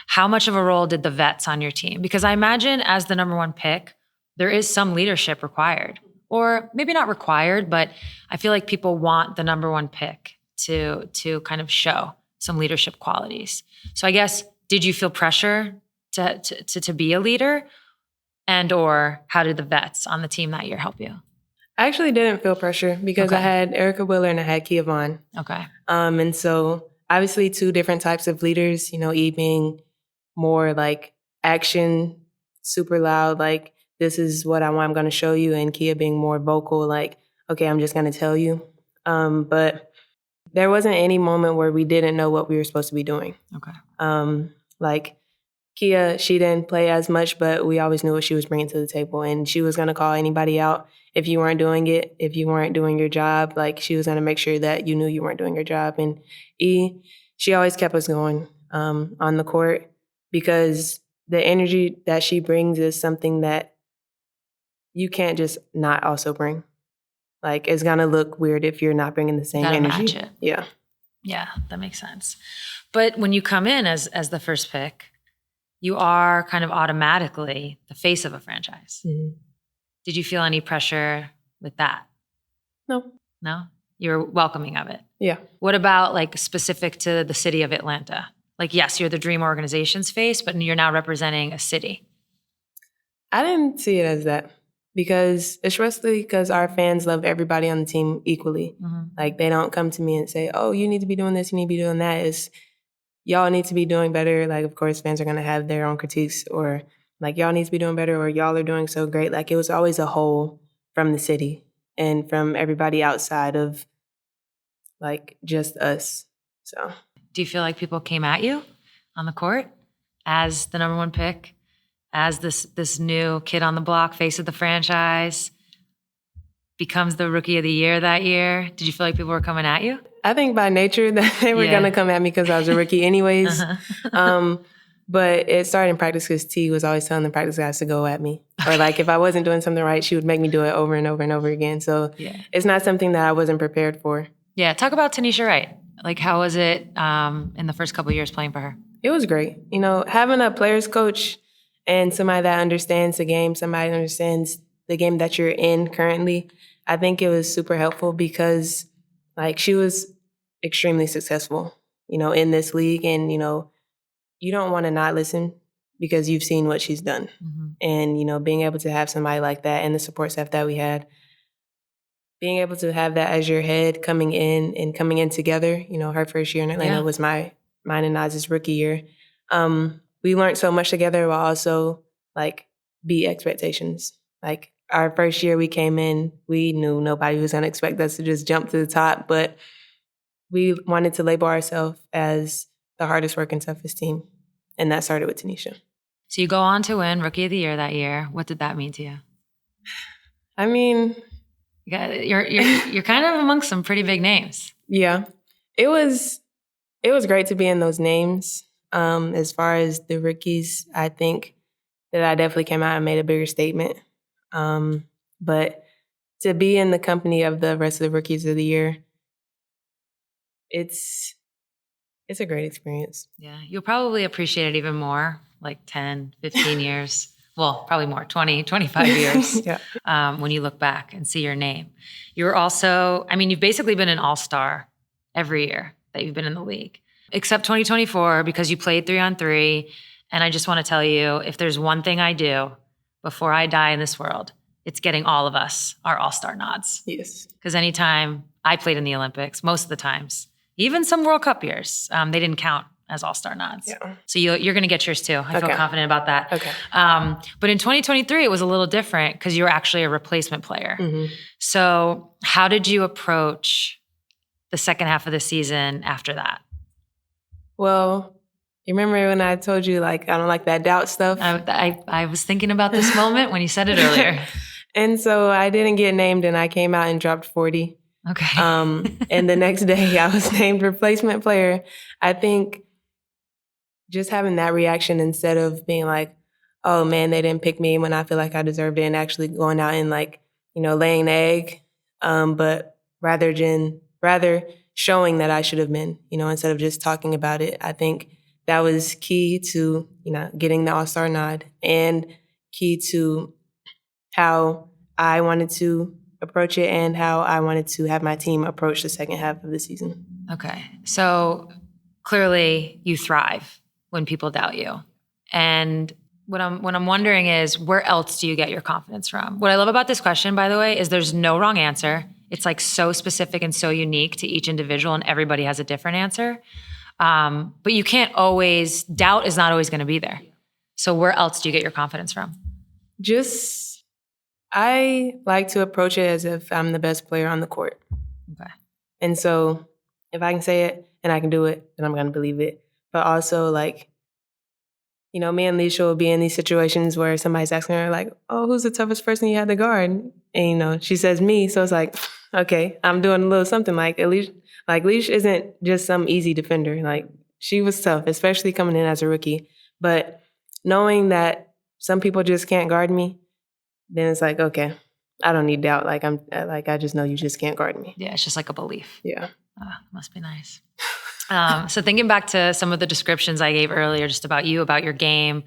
how much of a role did the vets on your team? Because I imagine as the number one pick, there is some leadership required. Or maybe not required, but I feel like people want the number one pick to kind of show some leadership qualities. So I guess, did you feel pressure to be a leader? And or how did the vets on the team that year help you? I actually didn't feel pressure because I had Erica Wheeler and I had Kia Vaughn. Okay. And so obviously 2 different types of leaders, E being more action, super loud, this is what I'm going to show you, and Kia being more vocal, okay, I'm just going to tell you. But there wasn't any moment where we didn't know what we were supposed to be doing. Okay. Kia, she didn't play as much, but we always knew what she was bringing to the table. And she was going to call anybody out if you weren't doing it, if you weren't doing your job. Like, she was going to make sure that you knew you weren't doing your job. And E, she always kept us going on the court because the energy that she brings is something that you can't just not also bring. Like, it's going to look weird if you're not bringing the same Gotta energy. match it. Yeah. Yeah, that makes sense. But when you come in as the first pick, you are kind of automatically the face of a franchise. Mm-hmm. Did you feel any pressure with that? No. No? You're welcoming of it? Yeah. What about like specific to the city of Atlanta? Like, yes, you're the Dream Organization's face, but you're now representing a city. I didn't see it as that because, especially because our fans love everybody on the team equally. Mm-hmm. Like, they don't come to me and say, oh, you need to be doing this, you need to be doing that. It's, y'all need to be doing better. Like, of course, fans are going to have their own critiques or like, y'all need to be doing better or y'all are doing so great. Like, it was always a whole from the city and from everybody outside of like just us. So, do you feel like people came at you on the court as the number one pick, as this new kid on the block, face of the franchise, becomes the Rookie of the Year that year? Did you feel like people were coming at you? I think by nature that they were going to come at me because I was a rookie anyways. But it started in practice because T was always telling the practice guys to go at me. Or like if I wasn't doing something right, she would make me do it over and over and over again. So it's not something that I wasn't prepared for. Yeah. Talk about Tanisha Wright. Like, how was it in the first couple of years playing for her? It was great. You know, having a player's coach and somebody that understands the game, somebody that understands the game that you're in currently, I think it was super helpful because like she was extremely successful, you know, in this league. And, you know, you don't want to not listen because you've seen what she's done. Mm-hmm. And, you know, being able to have somebody like that and the support staff that we had, being able to have that as your head coming in together, you know, her first year in Atlanta was mine and Naz's rookie year. We learned so much together, but also like beat expectations. Like our first year we came in, we knew nobody was going to expect us to just jump to the top, but we wanted to label ourselves as the hardest working, toughest team. And that started with Tanisha. So you go on to win Rookie of the Year that year. What did that mean to you? I mean, you're kind of amongst some pretty big names. Yeah. It was great to be in those names. As far as the rookies, I think that I definitely came out and made a bigger statement. But to be in the company of the rest of the rookies of the year, it's a great experience. Yeah. You'll probably appreciate it even more, like 10, 15 years. Well, probably more, 20, 25 years when you look back and see your name. You're also, I mean, you've basically been an all-star every year that you've been in the league, except 2024 because you played 3-on-3. And I just want to tell you, if there's one thing I do before I die in this world, it's getting all of us our all-star nods. Yes. Because anytime I played in the Olympics, most of the times, even some World Cup years, they didn't count as all-star nods. Yeah. So you're going to get yours too. I feel confident about that. Okay. But in 2023, it was a little different because you were actually a replacement player. Mm-hmm. So how did you approach the second half of the season after that? Well, you remember when I told you, like, I don't like that doubt stuff? I was thinking about this moment when you said it earlier. And so I didn't get named and I came out and dropped 40. Okay. And the next day I was named replacement player. I think just having that reaction instead of being like, oh man, they didn't pick me when I feel like I deserved it, and actually going out and like, you know, laying the egg, but rather showing that I should have been, you know, instead of just talking about it. I think that was key to, you know, getting the All-Star nod and key to how I wanted to approach it and how I wanted to have my team approach the second half of the season. Okay. So clearly you thrive when people doubt you. And what I'm wondering is, where else do you get your confidence from? What I love about this question, by the way, is there's no wrong answer. It's like so specific and so unique to each individual, and everybody has a different answer. But you can't always, doubt is not always going to be there. So where else do you get your confidence from? I like to approach it as if I'm the best player on the court. Okay. And so if I can say it and I can do it, then I'm going to believe it. But also, like, me and Leisha will be in these situations where somebody's asking her like, oh, who's the toughest person you had to guard? And, she says me. So it's like, okay, I'm doing a little something like at least, like Leash isn't just some easy defender. Like she was tough, especially coming in as a rookie. But knowing that some people just can't guard me, then it's like, okay, I don't need doubt. Like I just know you just can't guard me. Yeah, it's just like a belief. Yeah. Must be nice. So thinking back to some of the descriptions I gave earlier just about you, about your game,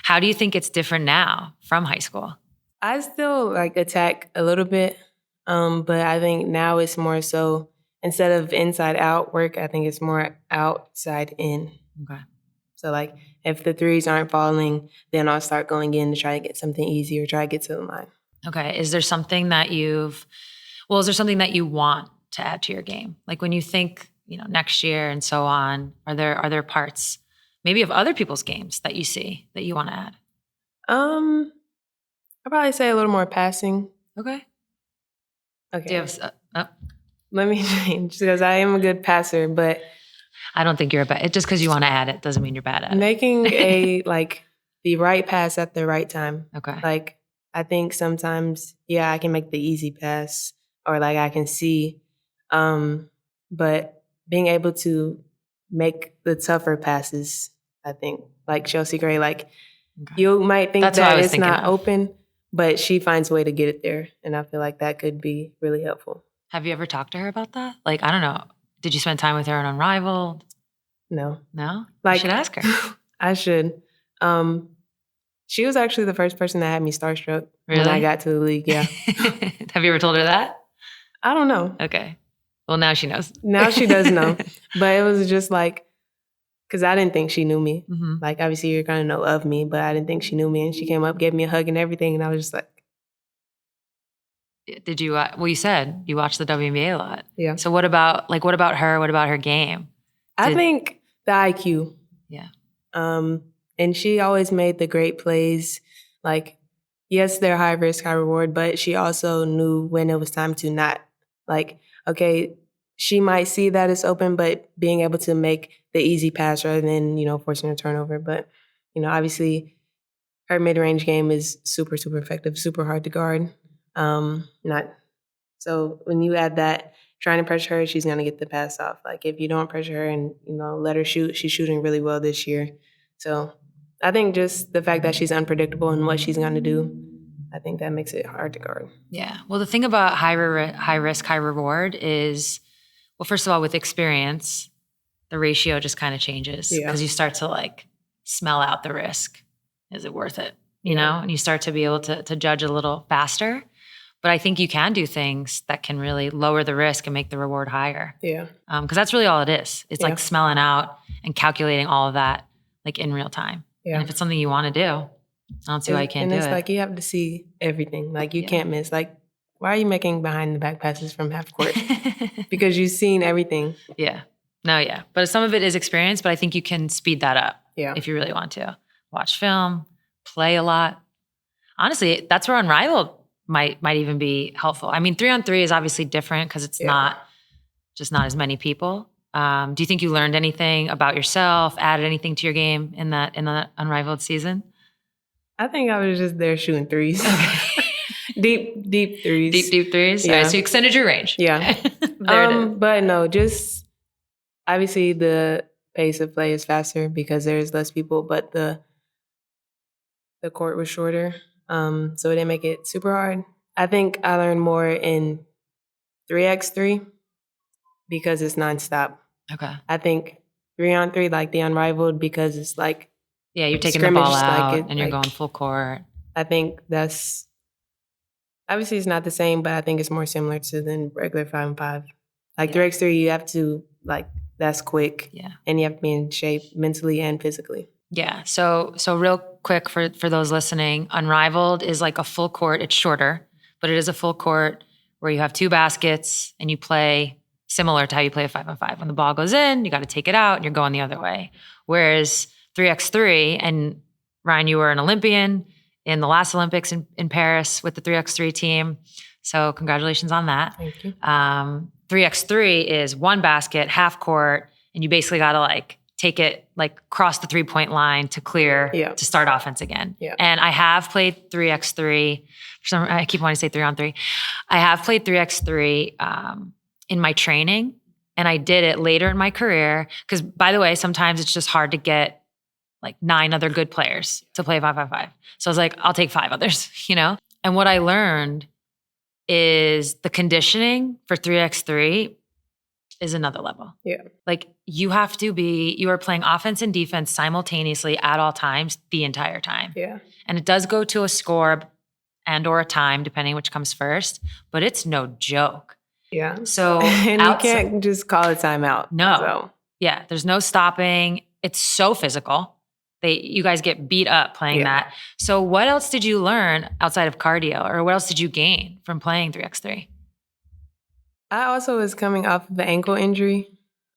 how do you think it's different now from high school? I still like attack a little bit, but I think now it's more so instead of inside out work, I think it's more outside in. Okay. So like if the threes aren't falling, then I'll start going in to try to get something easy or try to get to the line. Okay. Is there something that is there something that you want to add to your game? Like when you think, next year and so on, are there parts maybe of other people's games that you see that you want to add? I'd probably say a little more passing. Okay. Okay. Do you have, Let me change because I am a good passer, but I don't think you're just because you want to add it doesn't mean you're bad at it. Making the right pass at the right time. Okay. Like I think sometimes, I can make the easy pass or like I can see, but being able to make the tougher passes, I think, like Chelsea Gray, like you might think that it's not open, but she finds a way to get it there. And I feel like that could be really helpful. Have you ever talked to her about that? Like, I don't know. Did you spend time with her on Unrivaled? No. No? Like, you should ask her. I should. She was actually the first person that had me starstruck when I got to the league, yeah. Have you ever told her that? I don't know. Okay. Well, now she knows. Now she does know. But it was just like, because I didn't think she knew me. Mm-hmm. Like, obviously, you're going to know of me, but I didn't think she knew me. And she came up, gave me a hug and everything. And I was just like. Did you, you said you watched the WNBA a lot. Yeah. So what about her? What about her game? I think the IQ. Yeah. And she always made the great plays. Like, yes, they're high risk, high reward, but she also knew when it was time to not. Like, okay, she might see that it's open, but being able to make the easy pass rather than, forcing a turnover. But, obviously her mid-range game is super, super effective, super hard to guard. So when you add that, trying to pressure her, she's going to get the pass off. Like if you don't pressure her and, let her shoot, she's shooting really well this year. So I think just the fact that she's unpredictable in what she's going to do, I think that makes it hard to guard. Yeah. Well, the thing about high risk, high reward is, well, first of all, with experience, the ratio just kind of changes because you start to smell out the risk. Is it worth it? You know, and you start to be able to judge a little faster. But I think you can do things that can really lower the risk and make the reward higher. Yeah. Because that's really all it is. It's like smelling out and calculating all of that in real time. Yeah. And if it's something you want to do, I don't see why you can't do it. And it's you have to see everything. You can't miss. Why are you making behind the back passes from half court? Because you've seen everything. Yeah. No, yeah. But some of it is experience, but I think you can speed that up if you really want to. Watch film, play a lot. Honestly, that's where Unrivaled might even be helpful. I mean, 3-on-3 is obviously different because it's not as many people. Do you think you learned anything about yourself, added anything to your game in that Unrivaled season? I think I was just there shooting threes. Okay. deep threes. Deep threes? Yeah. All right, so you extended your range. Yeah. There it is. But no, just obviously the pace of play is faster because there's less people, but the court was shorter. So it didn't make it super hard. I think I learned more in 3x3 because it's nonstop. Okay. I think 3-on-3, the Unrivaled, because it's you're taking the ball out and you're going full court. I think that's obviously it's not the same, but I think it's more similar to than regular 5-on-5. 3x3, you have to that's quick. Yeah. And you have to be in shape mentally and physically. Yeah. So real quick for those listening, Unrivaled is a full court. It's shorter, but it is a full court where you have 2 baskets and you play similar to how you play a 5-on-5. When the ball goes in, you got to take it out and you're going the other way. Whereas 3x3, and Rhyne, you were an Olympian in the last Olympics in Paris with the 3x3 team. So congratulations on that. Thank you. 3x3 is 1 basket, half court, and you basically got to take it, like cross the 3-point line to clear, to start offense again. Yeah. And I have played 3x3. I keep wanting to say 3-on-3. I have played 3x3 in my training, and I did it later in my career. Because, by the way, sometimes it's just hard to get like 9 other good players to play 5-5-5. So I was like, I'll take 5 others, you know? And what I learned is the conditioning for 3x3 is another level. Yeah. Like you are playing offense and defense simultaneously at all times the entire time. Yeah. And it does go to a score and or a time, depending which comes first, but it's no joke. Yeah. So and you can't just call a timeout. No. So. Yeah. There's no stopping. It's so physical. You guys get beat up playing that. So what else did you learn outside of cardio, or what else did you gain from playing 3x3? I also was coming off of an ankle injury.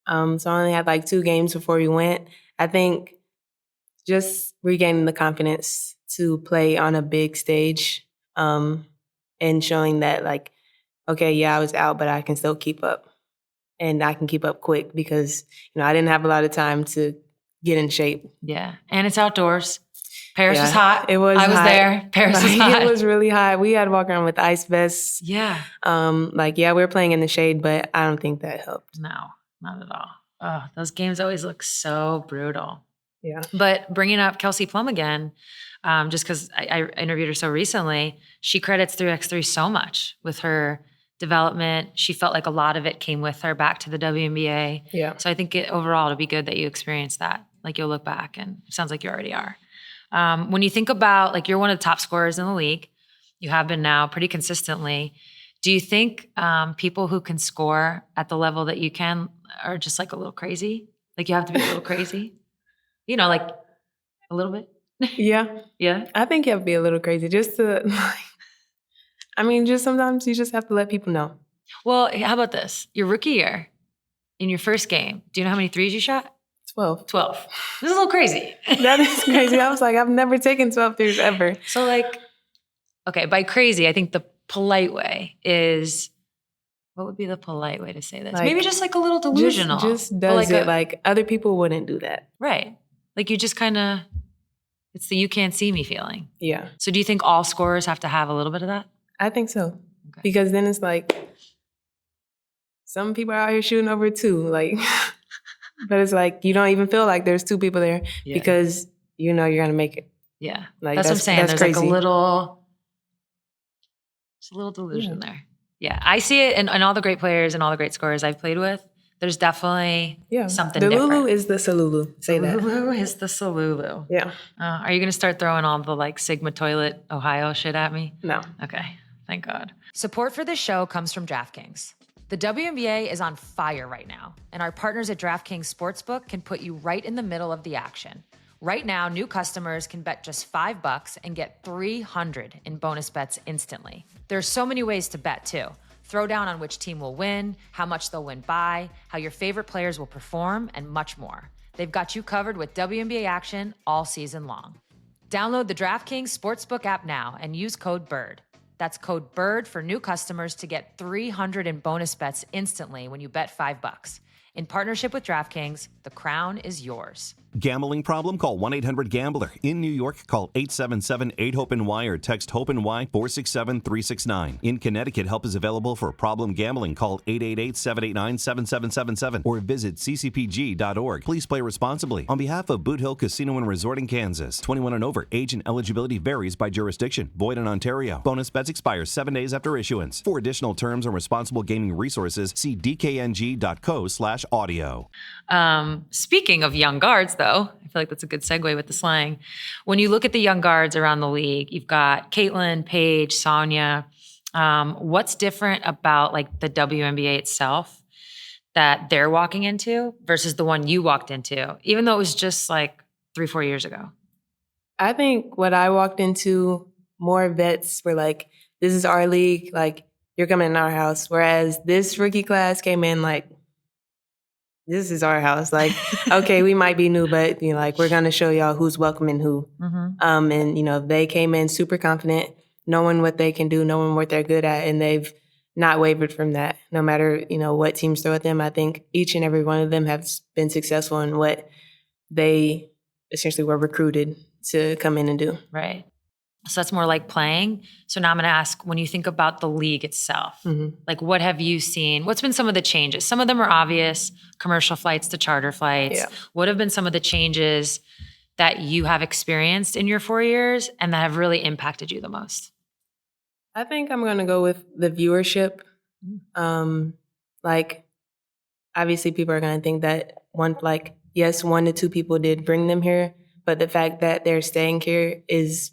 So I only had like 2 games before we went. I think just regaining the confidence to play on a big stage, and showing that like, okay, yeah, I was out, but I can still keep up. And I can keep up quick because, I didn't have a lot of time to get in shape. Yeah. And it's outdoors. Paris was hot. It was I was hot. there. Paris was hot. It was really hot. We had to walk around with ice vests. Yeah. We were playing in the shade, but I don't think that helped. No, not at all. Oh, those games always look so brutal. Yeah. But bringing up Kelsey Plum again, just because I interviewed her so recently, she credits 3x3 so much with her development. She felt like a lot of it came with her back to the WNBA. Yeah. So I think overall it'll be good that you experienced that. Like you'll look back, and it sounds like you already are. When you think about, like, you're one of the top scorers in the league, you have been now pretty consistently. Do you think people who can score at the level that you can are just like a little crazy? Like you have to be a little crazy? Like a little bit? Yeah. Yeah? I think you have to be a little crazy just to, just sometimes you just have to let people know. Well, how about this? Your rookie year, in your first game, do you know how many threes you shot? 12. This is a little crazy. That is crazy. I was like, I've never taken 12 threes ever. So okay, by crazy, I think the polite way is, what would be the polite way to say this? Maybe just like a little delusional. Just does it like other people wouldn't do that. Right. Like you just kind of, it's the you can't see me feeling. Yeah. So do you think all scorers have to have a little bit of that? I think so. Okay. Because then it's like, some people are out here shooting over 2. Like, but it's like, you don't even feel like there's 2 people there because you're going to make it. Yeah. Like, that's what I'm saying. There's crazy. Like a little delusion there. Yeah. I see it in all the great players and all the great scorers I've played with. There's definitely something the different. Lulu is the Salulu. Say that. Lulu is the Salulu. Yeah. Are you going to start throwing all the like Sigma Toilet Ohio shit at me? No. Okay. Thank God. Support for this show comes from DraftKings. The WNBA is on fire right now, and our partners at DraftKings Sportsbook can put you right in the middle of the action. Right now, new customers can bet just $5 and get $300 in bonus bets instantly. There's so many ways to bet, too. Throw down on which team will win, how much they'll win by, how your favorite players will perform, and much more. They've got you covered with WNBA action all season long. Download the DraftKings Sportsbook app now and use code BIRD. That's code BIRD for new customers to get $300 in bonus bets instantly when you bet $5. In partnership with DraftKings, the crown is yours. Gambling problem? Call 1-800-GAMBLER. In New York, call 877-8-HOPE-NY or text HOPE-NY 467-369. In Connecticut, help is available for problem gambling. Call 888-789-7777 or visit ccpg.org. Please play responsibly. On behalf of Boot Hill Casino and Resort in Kansas, 21 and over, age and eligibility varies by jurisdiction. Void in Ontario. Bonus bets expire 7 days after issuance. For additional terms and responsible gaming resources, see dkng.co/audio. Speaking of young guards, though, I feel like that's a good segue with the slang. When you look at the young guards around the league, you've got Caitlin, Paige, Sonia. What's different about like the WNBA itself that they're walking into versus the one you walked into, even though it was just like 3-4 years ago? I think what I walked into, more vets were like, this is our league, like, you're coming in our house. Whereas this rookie class came in like, this is our house. Like, okay, we might be new, but like we're gonna show y'all who's welcoming who. Mm-hmm. And they came in super confident, knowing what they can do, knowing what they're good at, and they've not wavered from that. No matter what teams throw at them, I think each and every one of them have been successful in what they essentially were recruited to come in and do. Right. So that's more like playing. So now I'm going to ask, when you think about the league itself, like what have you seen? What's been some of the changes? Some of them are obvious, commercial flights to charter flights. Yeah. What have been some of the changes that you have experienced in your 4 years and that have really impacted you the most? I think I'm going to go with the viewership. Like, obviously people are going to think that yes, 1 to 2 people did bring them here, but the fact that they're staying here is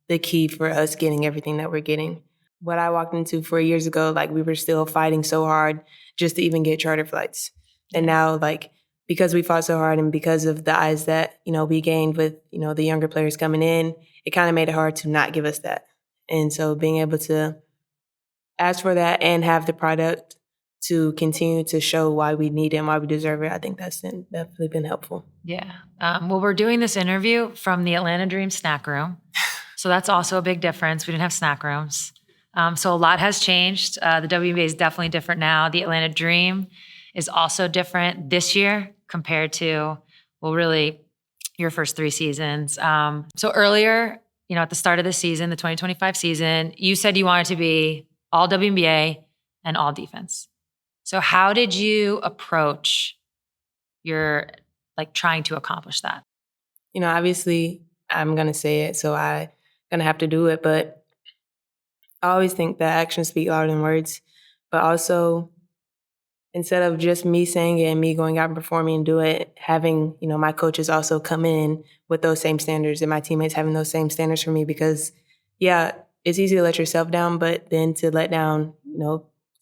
the key for us getting everything that we're getting. What I walked into 4 years ago, like we were still fighting so hard just to even get charter flights. And now, like, because we fought so hard and because of the eyes that, we gained with, the younger players coming in, it kind of made it hard to not give us that. And so being able to ask for that and have the product to continue to show why we need it and why we deserve it, I think that's definitely been helpful. Yeah. Well, we're doing this interview from the Atlanta Dream snack room. So that's also a big difference. We didn't have snack rooms. So a lot has changed. The WNBA is definitely different now. The Atlanta Dream is also different this year compared to, really your first 3 seasons. So earlier, at the start of the season, the 2025 season, you said you wanted to be all WNBA and all defense. So how did you approach your trying to accomplish that? Obviously I'm going to say it, so I'm going to have to do it, but I always think that actions speak louder than words. But also, instead of just me saying it and me going out and performing and do it, having, my coaches also come in with those same standards and my teammates having those same standards for me, because it's easy to let yourself down, but then to let down,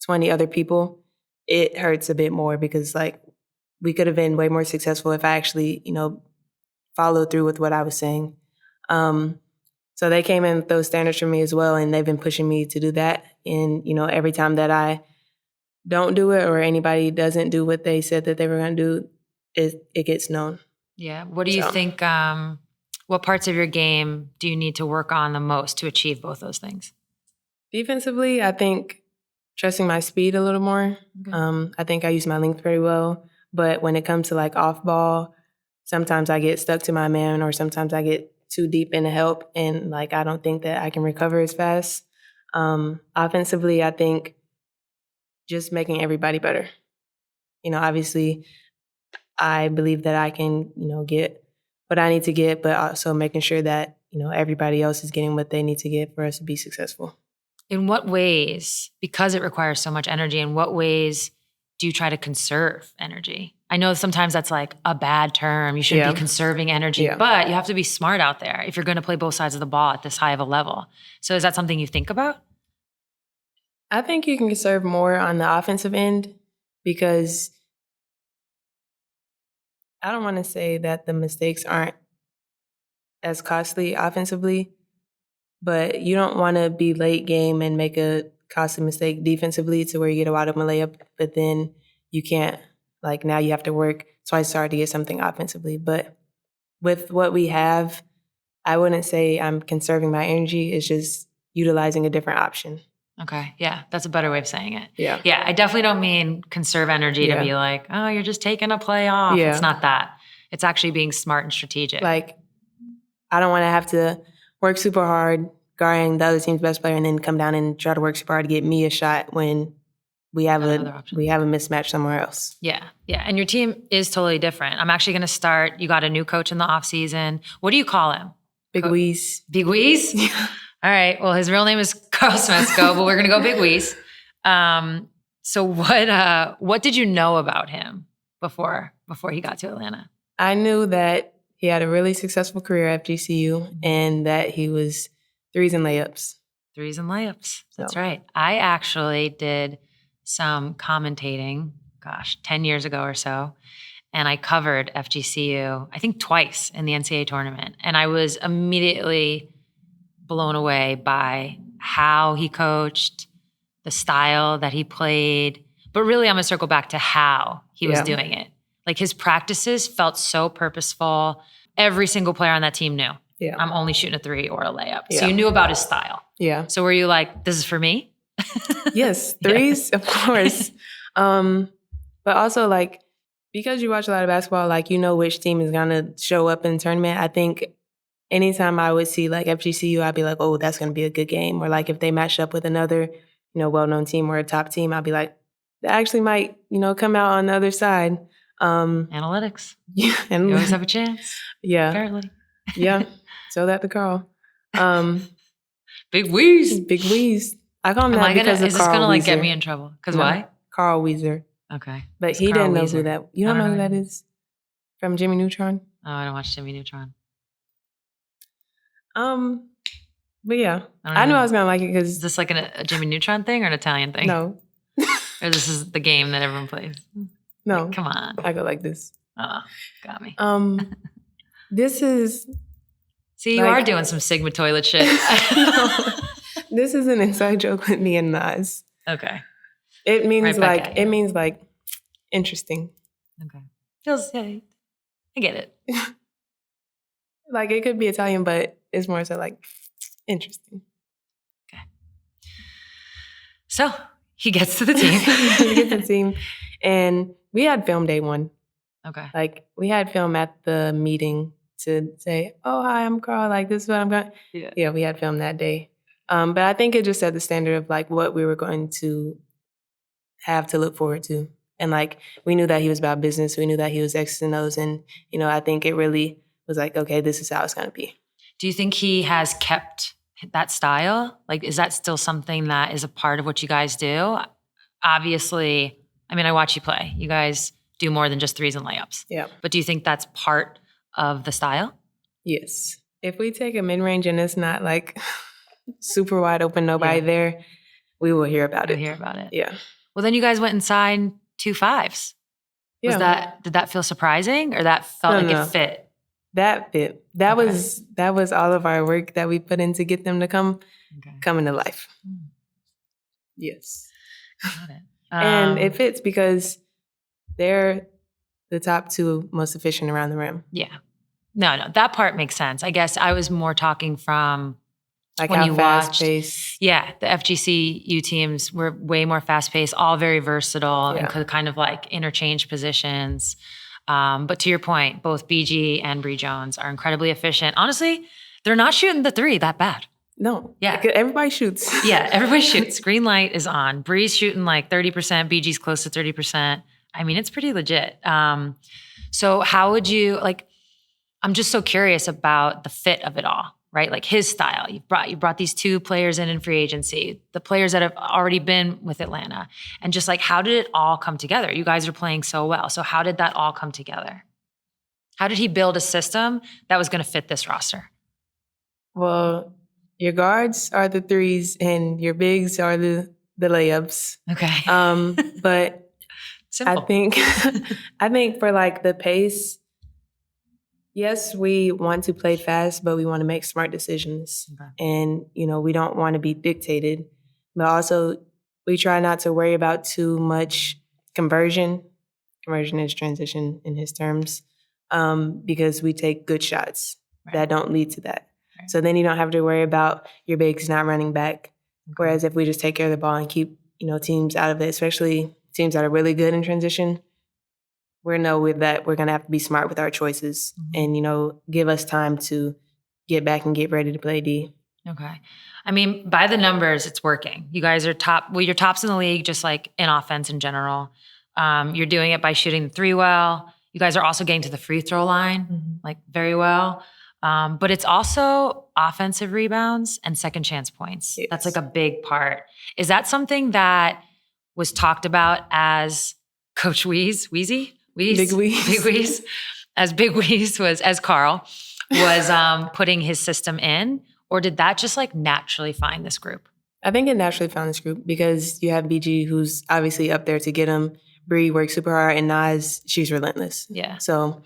20 other people, it hurts a bit more, because we could have been way more successful if I actually, followed through with what I was saying. So they came in with those standards for me as well, and they've been pushing me to do that. And, every time that I don't do it or anybody doesn't do what they said that they were going to do, it gets known. Yeah. What do you think, what parts of your game do you need to work on the most to achieve both those things? Defensively, I think trusting my speed a little more. Okay. I think I use my length very well. But when it comes to off ball, sometimes I get stuck to my man, or sometimes I get too deep into help and I don't think that I can recover as fast. Offensively, I think just making everybody better. Obviously I believe that I can, get what I need to get, but also making sure that, everybody else is getting what they need to get for us to be successful. In what ways, because it requires so much energy, in what ways do you try to conserve energy? I know sometimes that's a bad term. You shouldn't be conserving energy, but you have to be smart out there if you're going to play both sides of the ball at this high of a level. So is that something you think about? I think you can conserve more on the offensive end, because I don't want to say that the mistakes aren't as costly offensively, but you don't want to be late game and make a costly mistake defensively to where you get a wide open layup, but then you can't, now you have to work twice as hard to get something offensively. But with what we have, I wouldn't say I'm conserving my energy. It's just utilizing a different option. Okay. Yeah. That's a better way of saying it. Yeah. Yeah. I definitely don't mean conserve energy to be oh, you're just taking a play off. Yeah. It's not that. It's actually being smart and strategic. I don't want to have to work super hard guarding the other team's best player and then come down and try to work super hard to get me a shot when we have a mismatch somewhere else. Yeah. Yeah. And your team is totally different. I'm actually going to start. You got a new coach in the offseason. What do you call him? Big Weez. Big Weez? All right. Well, his real name is Karl Smesko, but we're going to go Big Weez. So what did you know about him before he got to Atlanta? I knew that he had a really successful career at FGCU and that he was threes and layups. Threes and layups. That's right. I actually did some commentating, 10 years ago or so, and I covered FGCU, I think twice in the NCAA tournament. And I was immediately blown away by how he coached, the style that he played. But really, I'm going to circle back to how he was doing it. His practices felt so purposeful. Every single player on that team knew. Yeah. I'm only shooting a three or a layup. So you knew about his style. Yeah. So were you this is for me? Yes. Threes, of course. But also Because you watch a lot of basketball, like, you know which team is going to show up in the tournament. I think anytime I would see, like, FGCU, I'd be like, oh, that's going to be a good game. Or, like, if they match up with another, well-known team or a top team, I'd be like, they actually might, come out on the other side. Analytics. Yeah. And You always have a chance. Yeah. Apparently. Yeah. So that to Karl. Big Wheeze. Big Wheeze. I call him that because of Karl Weezer. Is this going to, like, get me in trouble? Because why? Karl Weezer. Okay. But he didn't know who that... You don't know who that is? From Jimmy Neutron? Oh, I don't watch Jimmy Neutron. But yeah. I knew I was going to like it because... Is this like a Jimmy Neutron thing or an Italian thing? No. Or this is the game that everyone plays? No. Like, come on. I go like this. Oh, got me. This is... See, you are doing some Sigma toilet shit. No, this is an inside joke with me and Nas. Okay. It means like interesting. Okay. Feels, yeah, I get it. Like it could be Italian, but it's more so like interesting. Okay. So he gets to the team. He gets to the team. And we had film day one. Okay. Like we had film at the meeting to say, oh, hi, I'm Karl. Like this is what I'm going. Yeah, we had film that day. But I think it just set the standard of like what we were going to have to look forward to. And like, we knew that he was about business. We knew that he was X's and O's. And, I think it really was like, okay, this is how it's going to be. Do you think he has kept that style? Like, is that still something that is a part of what you guys do? Obviously, I mean, I watch you play. You guys do more than just threes and layups. Yeah. But do you think that's part of the style? Yes. If we take a mid-range and it's not like super wide open, nobody there, we will hear about it. We'll hear about it. Yeah. Well, then you guys went and signed 2 5s. Yeah. Did that feel surprising or that felt it fit? That fit. That was all of our work that we put in to get them to come into life. Yes. Got it. And it fits because they're the top 2 most efficient around the rim. Yeah. No, that part makes sense. I guess I was more talking from like when how you fast-paced. Yeah, the FGCU teams were way more fast-paced, all very versatile and could kind of like interchange positions. But to your point, both BG and Bree Jones are incredibly efficient. Honestly, they're not shooting the 3 that bad. No. Yeah. Like everybody shoots. Yeah, everybody shoots. Green light is on. Bree's shooting like 30%. BG's close to 30%. I mean, it's pretty legit. So how would you, like, I'm just so curious about the fit of it all, right? Like his style. You brought these 2 players in free agency, the players that have already been with Atlanta. And just like, how did it all come together? You guys are playing so well. So how did that all come together? How did he build a system that was going to fit this roster? Well, your guards are the 3s and your bigs are the layups. Okay. But simple. I think for like the pace, yes, we want to play fast, but we want to make smart decisions. Okay. And, we don't want to be dictated. But also, we try not to worry about too much conversion. Conversion is transition in his terms, because we take good shots that don't lead to that. Right. So then you don't have to worry about your bigs not running back. Okay. Whereas if we just take care of the ball and keep, teams out of it, especially teams that are really good in transition, we know with that we're going to have to be smart with our choices and, give us time to get back and get ready to play D. Okay. I mean, by the numbers, it's working. You guys are you're tops in the league, just like in offense in general. You're doing it by shooting the 3 well. You guys are also getting to the free throw line, like very well. But it's also offensive rebounds and second chance points. Yes. That's like a big part. Is that something that was talked about as Coach Wheezy? Big Wheeze. As Karl was putting his system in, or did that just like naturally find this group? I think it naturally found this group because you have BG who's obviously up there to get him. Bree works super hard, and Nas, she's relentless. Yeah. So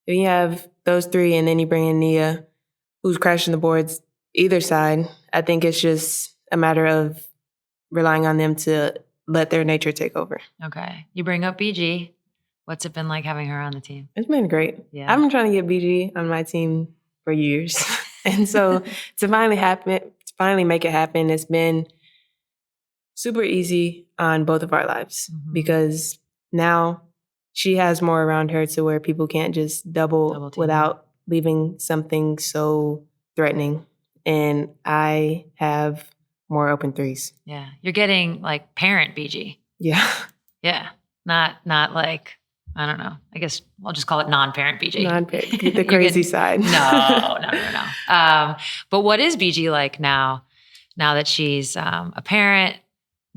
if you have those 3 and then you bring in Nia, who's crashing the boards either side, I think it's just a matter of relying on them to let their nature take over. Okay. You bring up BG. What's it been like having her on the team? It's been great. Yeah. I've been trying to get BG on my team for years. And so to finally make it happen, it's been super easy on both of our lives because now she has more around her to where people can't just double team. without leaving something so threatening. And I have more open threes. Yeah. You're getting like parent BG. Yeah. Yeah. Not like, I don't know. I guess I'll just call it non-parent BG. The crazy side. No. But what is BG like now that she's a parent,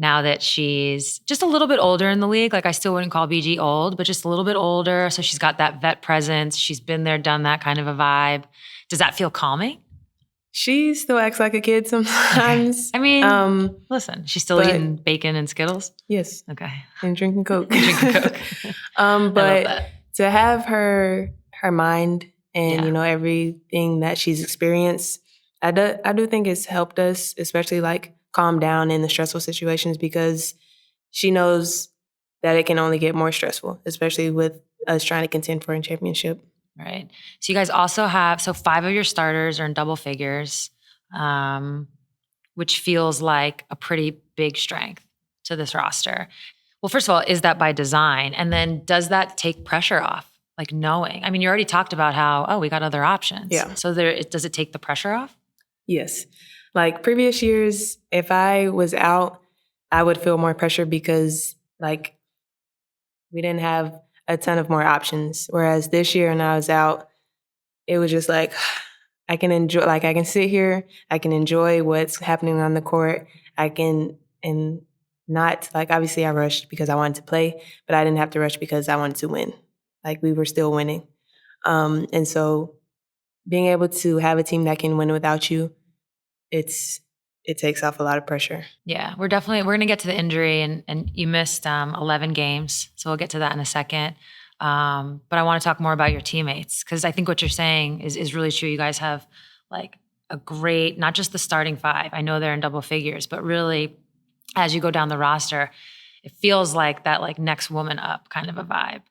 now that she's just a little bit older in the league? Like, I still wouldn't call BG old, but just a little bit older. So she's got that vet presence. She's been there, done that kind of a vibe. Does that feel calming? She still acts like a kid sometimes. I mean, listen, she's still eating bacon and Skittles? Yes. Okay. And drinking Coke. But to have her mind and, everything that she's experienced, I do think it's helped us, especially like calm down in the stressful situations, because she knows that it can only get more stressful, especially with us trying to contend for a championship. Right. So you guys also have, 5 of your starters are in double figures, which feels like a pretty big strength to this roster. Well, first of all, is that by design? And then does that take pressure off? Like knowing, I mean, you already talked about how, we got other options. Yeah. So does it take the pressure off? Yes. Like previous years, if I was out, I would feel more pressure because like we didn't have a ton of more options. Whereas this year when I was out, it was just like, I can sit here, I can enjoy what's happening on the court. And not like, obviously I rushed because I wanted to play, but I didn't have to rush because I wanted to win. Like we were still winning. And so being able to have a team that can win without you, it takes off a lot of pressure. Yeah, we're going to get to the injury and you missed 11 games. So we'll get to that in a second. But I want to talk more about your teammates because I think what you're saying is really true. You guys have like a great, not just the starting 5. I know they're in double figures, but really as you go down the roster, it feels like that like next woman up kind of a vibe.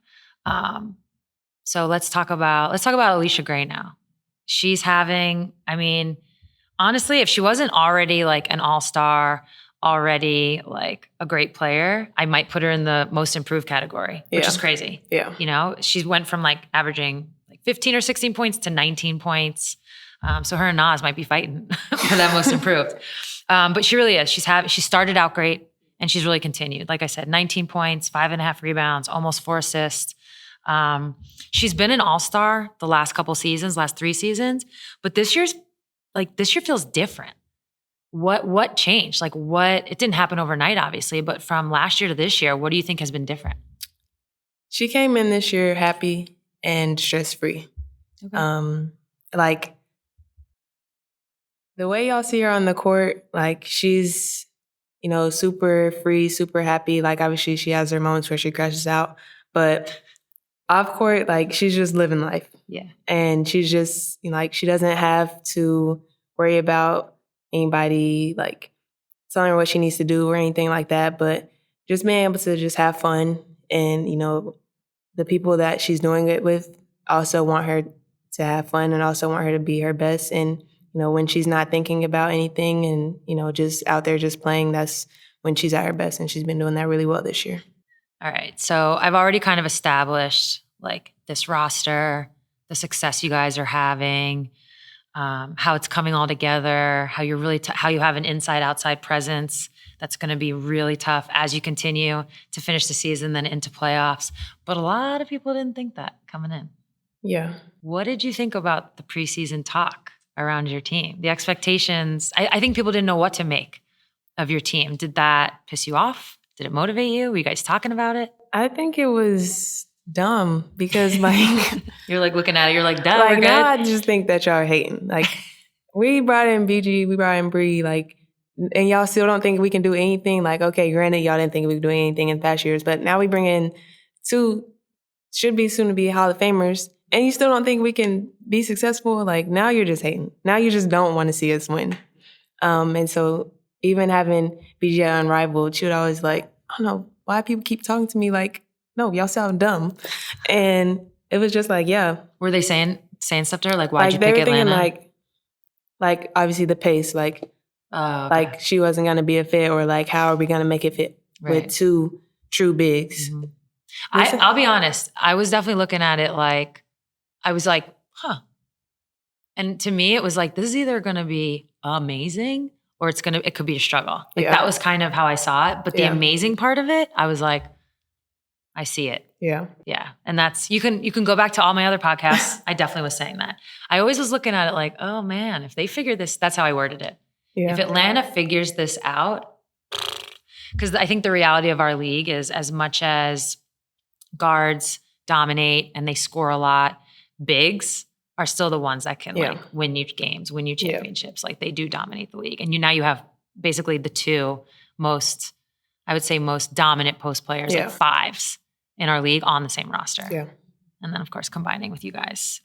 So let's talk about Alicia Gray now. She's having, I mean, honestly, if she wasn't already like an all-star, already like a great player, I might put her in the most improved category, which is crazy. Yeah. She went from like averaging like 15 or 16 points to 19 points. So her and Nas might be fighting for that most improved. But she really is. She started out great and she's really continued. Like I said, 19 points, 5.5 rebounds, almost 4 assists. She's been an all-star the last 3 seasons, but this year feels different. What changed? Like it didn't happen overnight, obviously, but from last year to this year, what do you think has been different? She came in this year happy and stress-free. Okay. Like the way y'all see her on the court, like she's, super free, super happy. Like obviously she has her moments where she crashes out, but off court, like she's just living life. Yeah. And she's just, like she doesn't have to worry about anybody like telling her what she needs to do or anything like that, but just being able to just have fun. And, the people that she's doing it with also want her to have fun and also want her to be her best. And, when she's not thinking about anything and, just out there just playing, that's when she's at her best. And she's been doing that really well this year. All right. So I've already kind of established like this roster, the success you guys are having, how it's coming all together, how you're really, how you have an inside-outside presence that's going to be really tough as you continue to finish the season, then into playoffs. But a lot of people didn't think that coming in. Yeah. What did you think about the preseason talk around your team? The expectations, I think people didn't know what to make of your team. Did that piss you off? Did it motivate you? Were you guys talking about it? I think it was dumb because like you're like looking at it, you're like, duh, like we're good. Now I just think that y'all are hating. Like we brought in BG, we brought in Bree, like, and y'all still don't think we can do anything. Like, okay, granted, y'all didn't think we could do anything in past years, but now we bring in 2 should be soon to be Hall of Famers, and you still don't think we can be successful. Like now you're just hating. Now you just don't want to see us win. And so even having BG Unrivaled, she would always like, I don't know why people keep talking to me like, no, y'all sound dumb. And it was just like, yeah. Were they saying stuff to her? Like, why'd you pick Atlanta? Like obviously the pace, like, okay. Like she wasn't going to be a fit, or like, how are we going to make it fit with 2 true bigs? Mm-hmm. I'll be honest. I was definitely looking at it like, I was like, huh. And to me, it was like, this is either going to be amazing or it could be a struggle. Like that was kind of how I saw it. But the amazing part of it, I was like, I see it. Yeah. Yeah. And that's, you can go back to all my other podcasts. I definitely was saying that. I always was looking at it like, oh man, if they figure this, that's how I worded it. Yeah. If Atlanta figures this out, because I think the reality of our league is as much as guards dominate and they score a lot, bigs are still the ones that can like win you games, win you championships. Like they do dominate the league. And now you have basically the two most, I would say most dominant post players, like fives in our league on the same roster. Yeah. And then of course combining with you guys.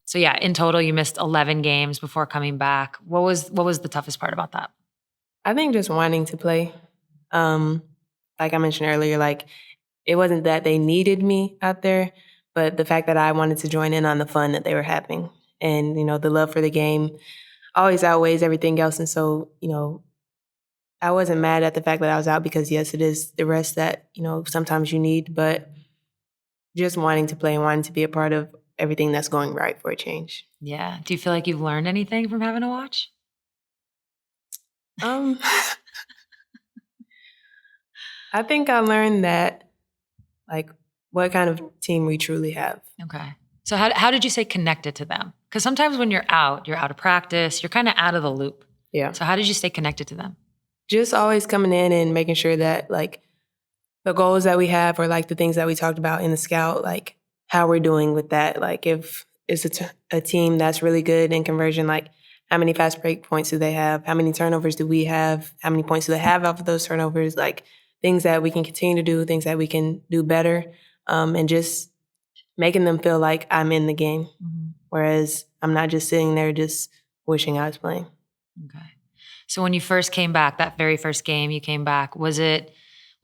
So yeah, in total you missed 11 games before coming back. What was the toughest part about that? I think just wanting to play. Like I mentioned earlier, like it wasn't that they needed me out there, but the fact that I wanted to join in on the fun that they were having. And, the love for the game always outweighs everything else. And so, I wasn't mad at the fact that I was out because, yes, it is the rest that, sometimes you need, but just wanting to play and wanting to be a part of everything that's going right for a change. Yeah. Do you feel like you've learned anything from having to watch? I think I learned that, like, what kind of team we truly have. Okay. So how did you stay connected to them? Because sometimes when you're out of practice, you're kind of out of the loop. Yeah. So how did you stay connected to them? Just always coming in and making sure that, like, the goals that we have or, like, the things that we talked about in the scout, like, how we're doing with that. Like, if it's a team that's really good in conversion, like, how many fast break points do they have? How many turnovers do we have? How many points do they have off of those turnovers? Like, things that we can continue to do, things that we can do better, and just making them feel like I'm in the game, whereas I'm not just sitting there just wishing I was playing. Okay. So when you first came back, that very first game you came back, was it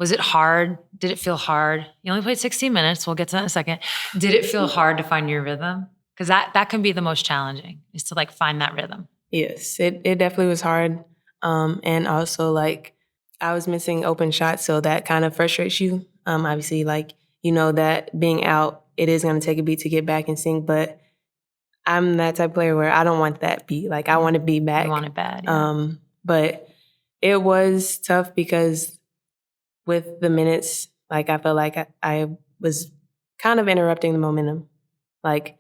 hard? Did it feel hard? You only played 16 minutes. We'll get to that in a second. Did it feel hard to find your rhythm? Because that can be the most challenging, is to like find that rhythm. Yes, it definitely was hard. And also like I was missing open shots, so that kind of frustrates you. Obviously, like, that being out, it is going to take a beat to get back and sync, but I'm that type of player where I don't want that beat. Like, I want to be back. You want it bad, yeah. But it was tough because with the minutes, like, I felt like I was kind of interrupting the momentum. Like,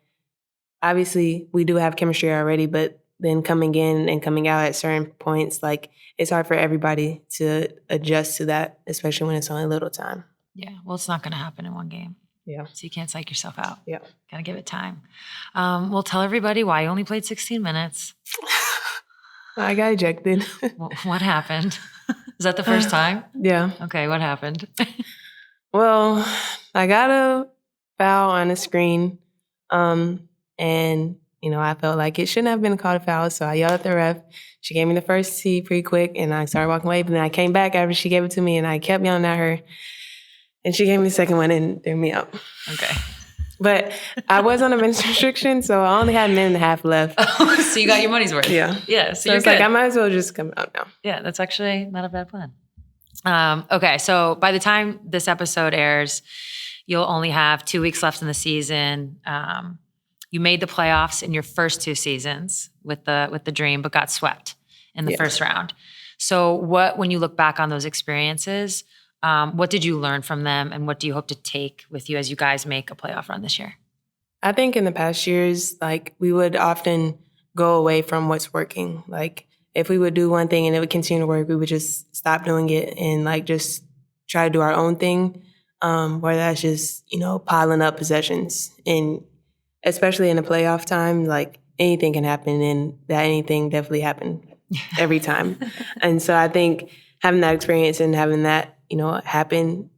obviously, we do have chemistry already, but then coming in and coming out at certain points, like, it's hard for everybody to adjust to that, especially when it's only a little time. Yeah, well, it's not going to happen in one game. Yeah. So you can't psych yourself out. Yeah. Got to give it time. Well, tell everybody why you only played 16 minutes. I got ejected. Well, what happened? Is that the first time? Yeah. Okay, what happened? Well, I got a foul on the screen, and, I felt like it shouldn't have been called a foul, so I yelled at the ref. She gave me the first tee pretty quick, and I started walking away, but then I came back after she gave it to me, and I kept yelling at her. And she gave me the second one and threw me out. Okay. But I was on a bench restriction, so I only had a minute and a half left. So you got your money's worth. Yeah. Yeah, so it's good. Like, I might as well just come out now. Yeah, that's actually not a bad plan. Okay, so by the time this episode airs, you'll only have 2 weeks left in the season. You made the playoffs in your first 2 seasons with the Dream, but got swept in the first round. So when you look back on those experiences, what did you learn from them, and what do you hope to take with you as you guys make a playoff run this year? I think in the past years, like, we would often go away from what's working. Like, if we would do one thing and it would continue to work, we would just stop doing it and, like, just try to do our own thing, where that's just, piling up possessions. And especially in the playoff time, like, anything can happen, and that anything definitely happened every time. And so I think having that experience and having that, happen,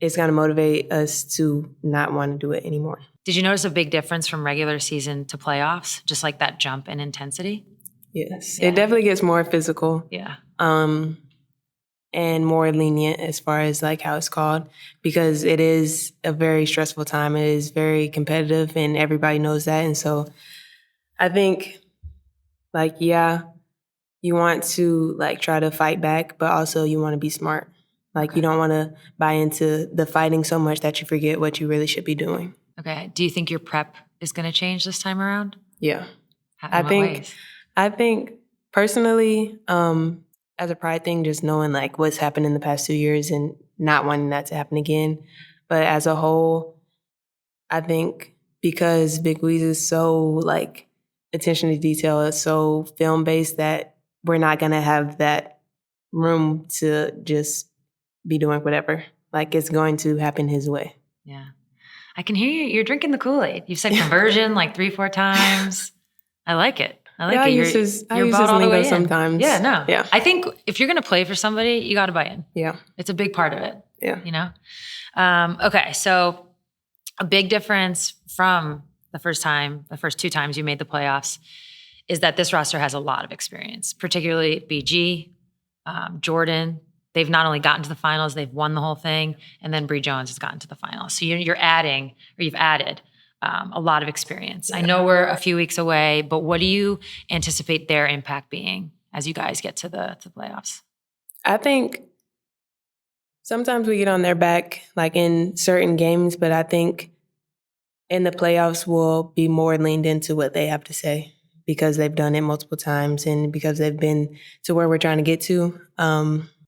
it's going to motivate us to not want to do it anymore. Did you notice a big difference from regular season to playoffs? Just like that jump in intensity? Yes. Yeah. It definitely gets more physical. Yeah. And more lenient as far as like how it's called, because it is a very stressful time. It is very competitive and everybody knows that. And so I think, like, you want to, like, try to fight back, but also you want to be smart. Like, you don't want to buy into the fighting so much that you forget what you really should be doing. Okay. Do you think your prep is going to change this time around? Yeah. In what ways? I think personally, as a pride thing, just knowing like what's happened in the past 2 years and not wanting that to happen again. But as a whole, I think because Big Weez is so like attention to detail, it's so film based that we're not going to have that room to just be doing whatever. Like, it's going to happen his way. Yeah. I can hear you. You're drinking the Kool-Aid. You've said conversion like 3-4 times. I like it. I like it. I use his lingo sometimes. Yeah, no. Yeah. I think if you're going to play for somebody, you got to buy in. Yeah. It's a big part of it. Yeah. You know? Okay. So a big difference from the first 2 times you made the playoffs is that this roster has a lot of experience, particularly BG, Jordan. They've not only gotten to the finals, they've won the whole thing, and then Bree Jones has gotten to the finals. So you've added a lot of experience. Yeah. I know we're a few weeks away, but what do you anticipate their impact being as you guys get to the playoffs? I think sometimes we get on their back, like in certain games, but I think in the playoffs we'll be more leaned into what they have to say because they've done it multiple times and because they've been to where we're trying to get to.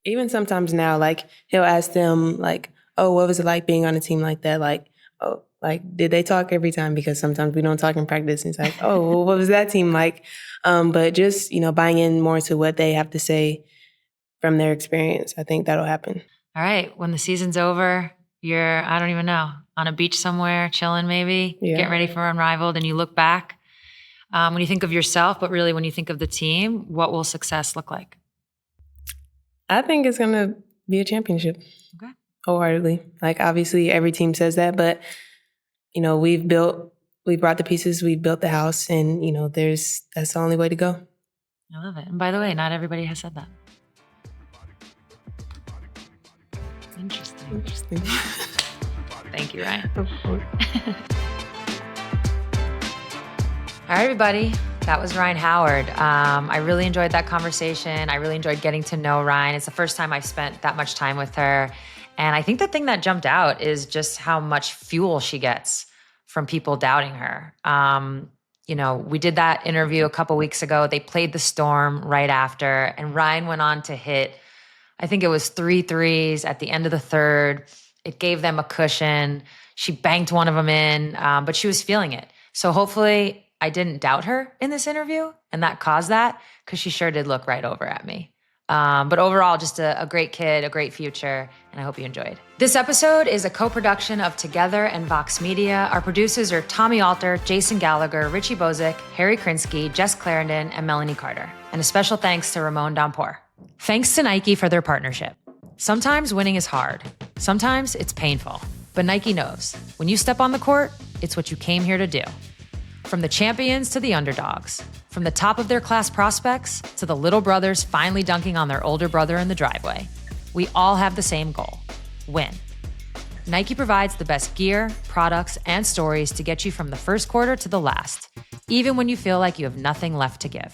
Even sometimes now, like, he'll ask them, like, oh, what was it like being on a team like that? Like, oh, like, did they talk every time? Because sometimes we don't talk in practice. And it's like, oh, well, what was that team like? But just, buying in more to what they have to say from their experience, I think that'll happen. All right. When the season's over, you're, I don't even know, on a beach somewhere, chilling maybe, getting ready for Unrivaled, and you look back. When you think of yourself, but really when you think of the team, what will success look like? I think it's going to be a championship. Okay. Wholeheartedly. Like, obviously, every team says that, but, we brought the pieces, we built the house, and, that's the only way to go. I love it. And by the way, not everybody has said that. Interesting. Thank you, Rhyne. Of course. All right, everybody. That was Rhyne Howard. I really enjoyed that conversation. I really enjoyed getting to know Rhyne. It's the first time I've spent that much time with her. And I think the thing that jumped out is just how much fuel she gets from people doubting her. We did that interview a couple weeks ago. They played the Storm right after, and Rhyne went on to hit, I think it was 3 threes at the end of the third. It gave them a cushion. She banked one of them in, but she was feeling it. So hopefully I didn't doubt her in this interview, and that caused that, because she sure did look right over at me. But overall, just a great kid, a great future, and I hope you enjoyed. This episode is a co-production of Together and Vox Media. Our producers are Tommy Alter, Jason Gallagher, Richie Bozick, Harry Krinsky, Jess Clarendon, and Melanie Carter. And a special thanks to Ramon Dampour. Thanks to Nike for their partnership. Sometimes winning is hard. Sometimes it's painful. But Nike knows, when you step on the court, it's what you came here to do. From the champions to the underdogs, from the top of their class prospects to the little brothers finally dunking on their older brother in the driveway, we all have the same goal: win. Nike provides the best gear, products, and stories to get you from the first quarter to the last, even when you feel like you have nothing left to give.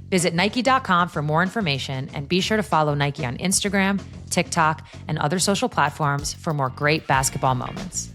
Visit Nike.com for more information, and be sure to follow Nike on Instagram, TikTok, and other social platforms for more great basketball moments.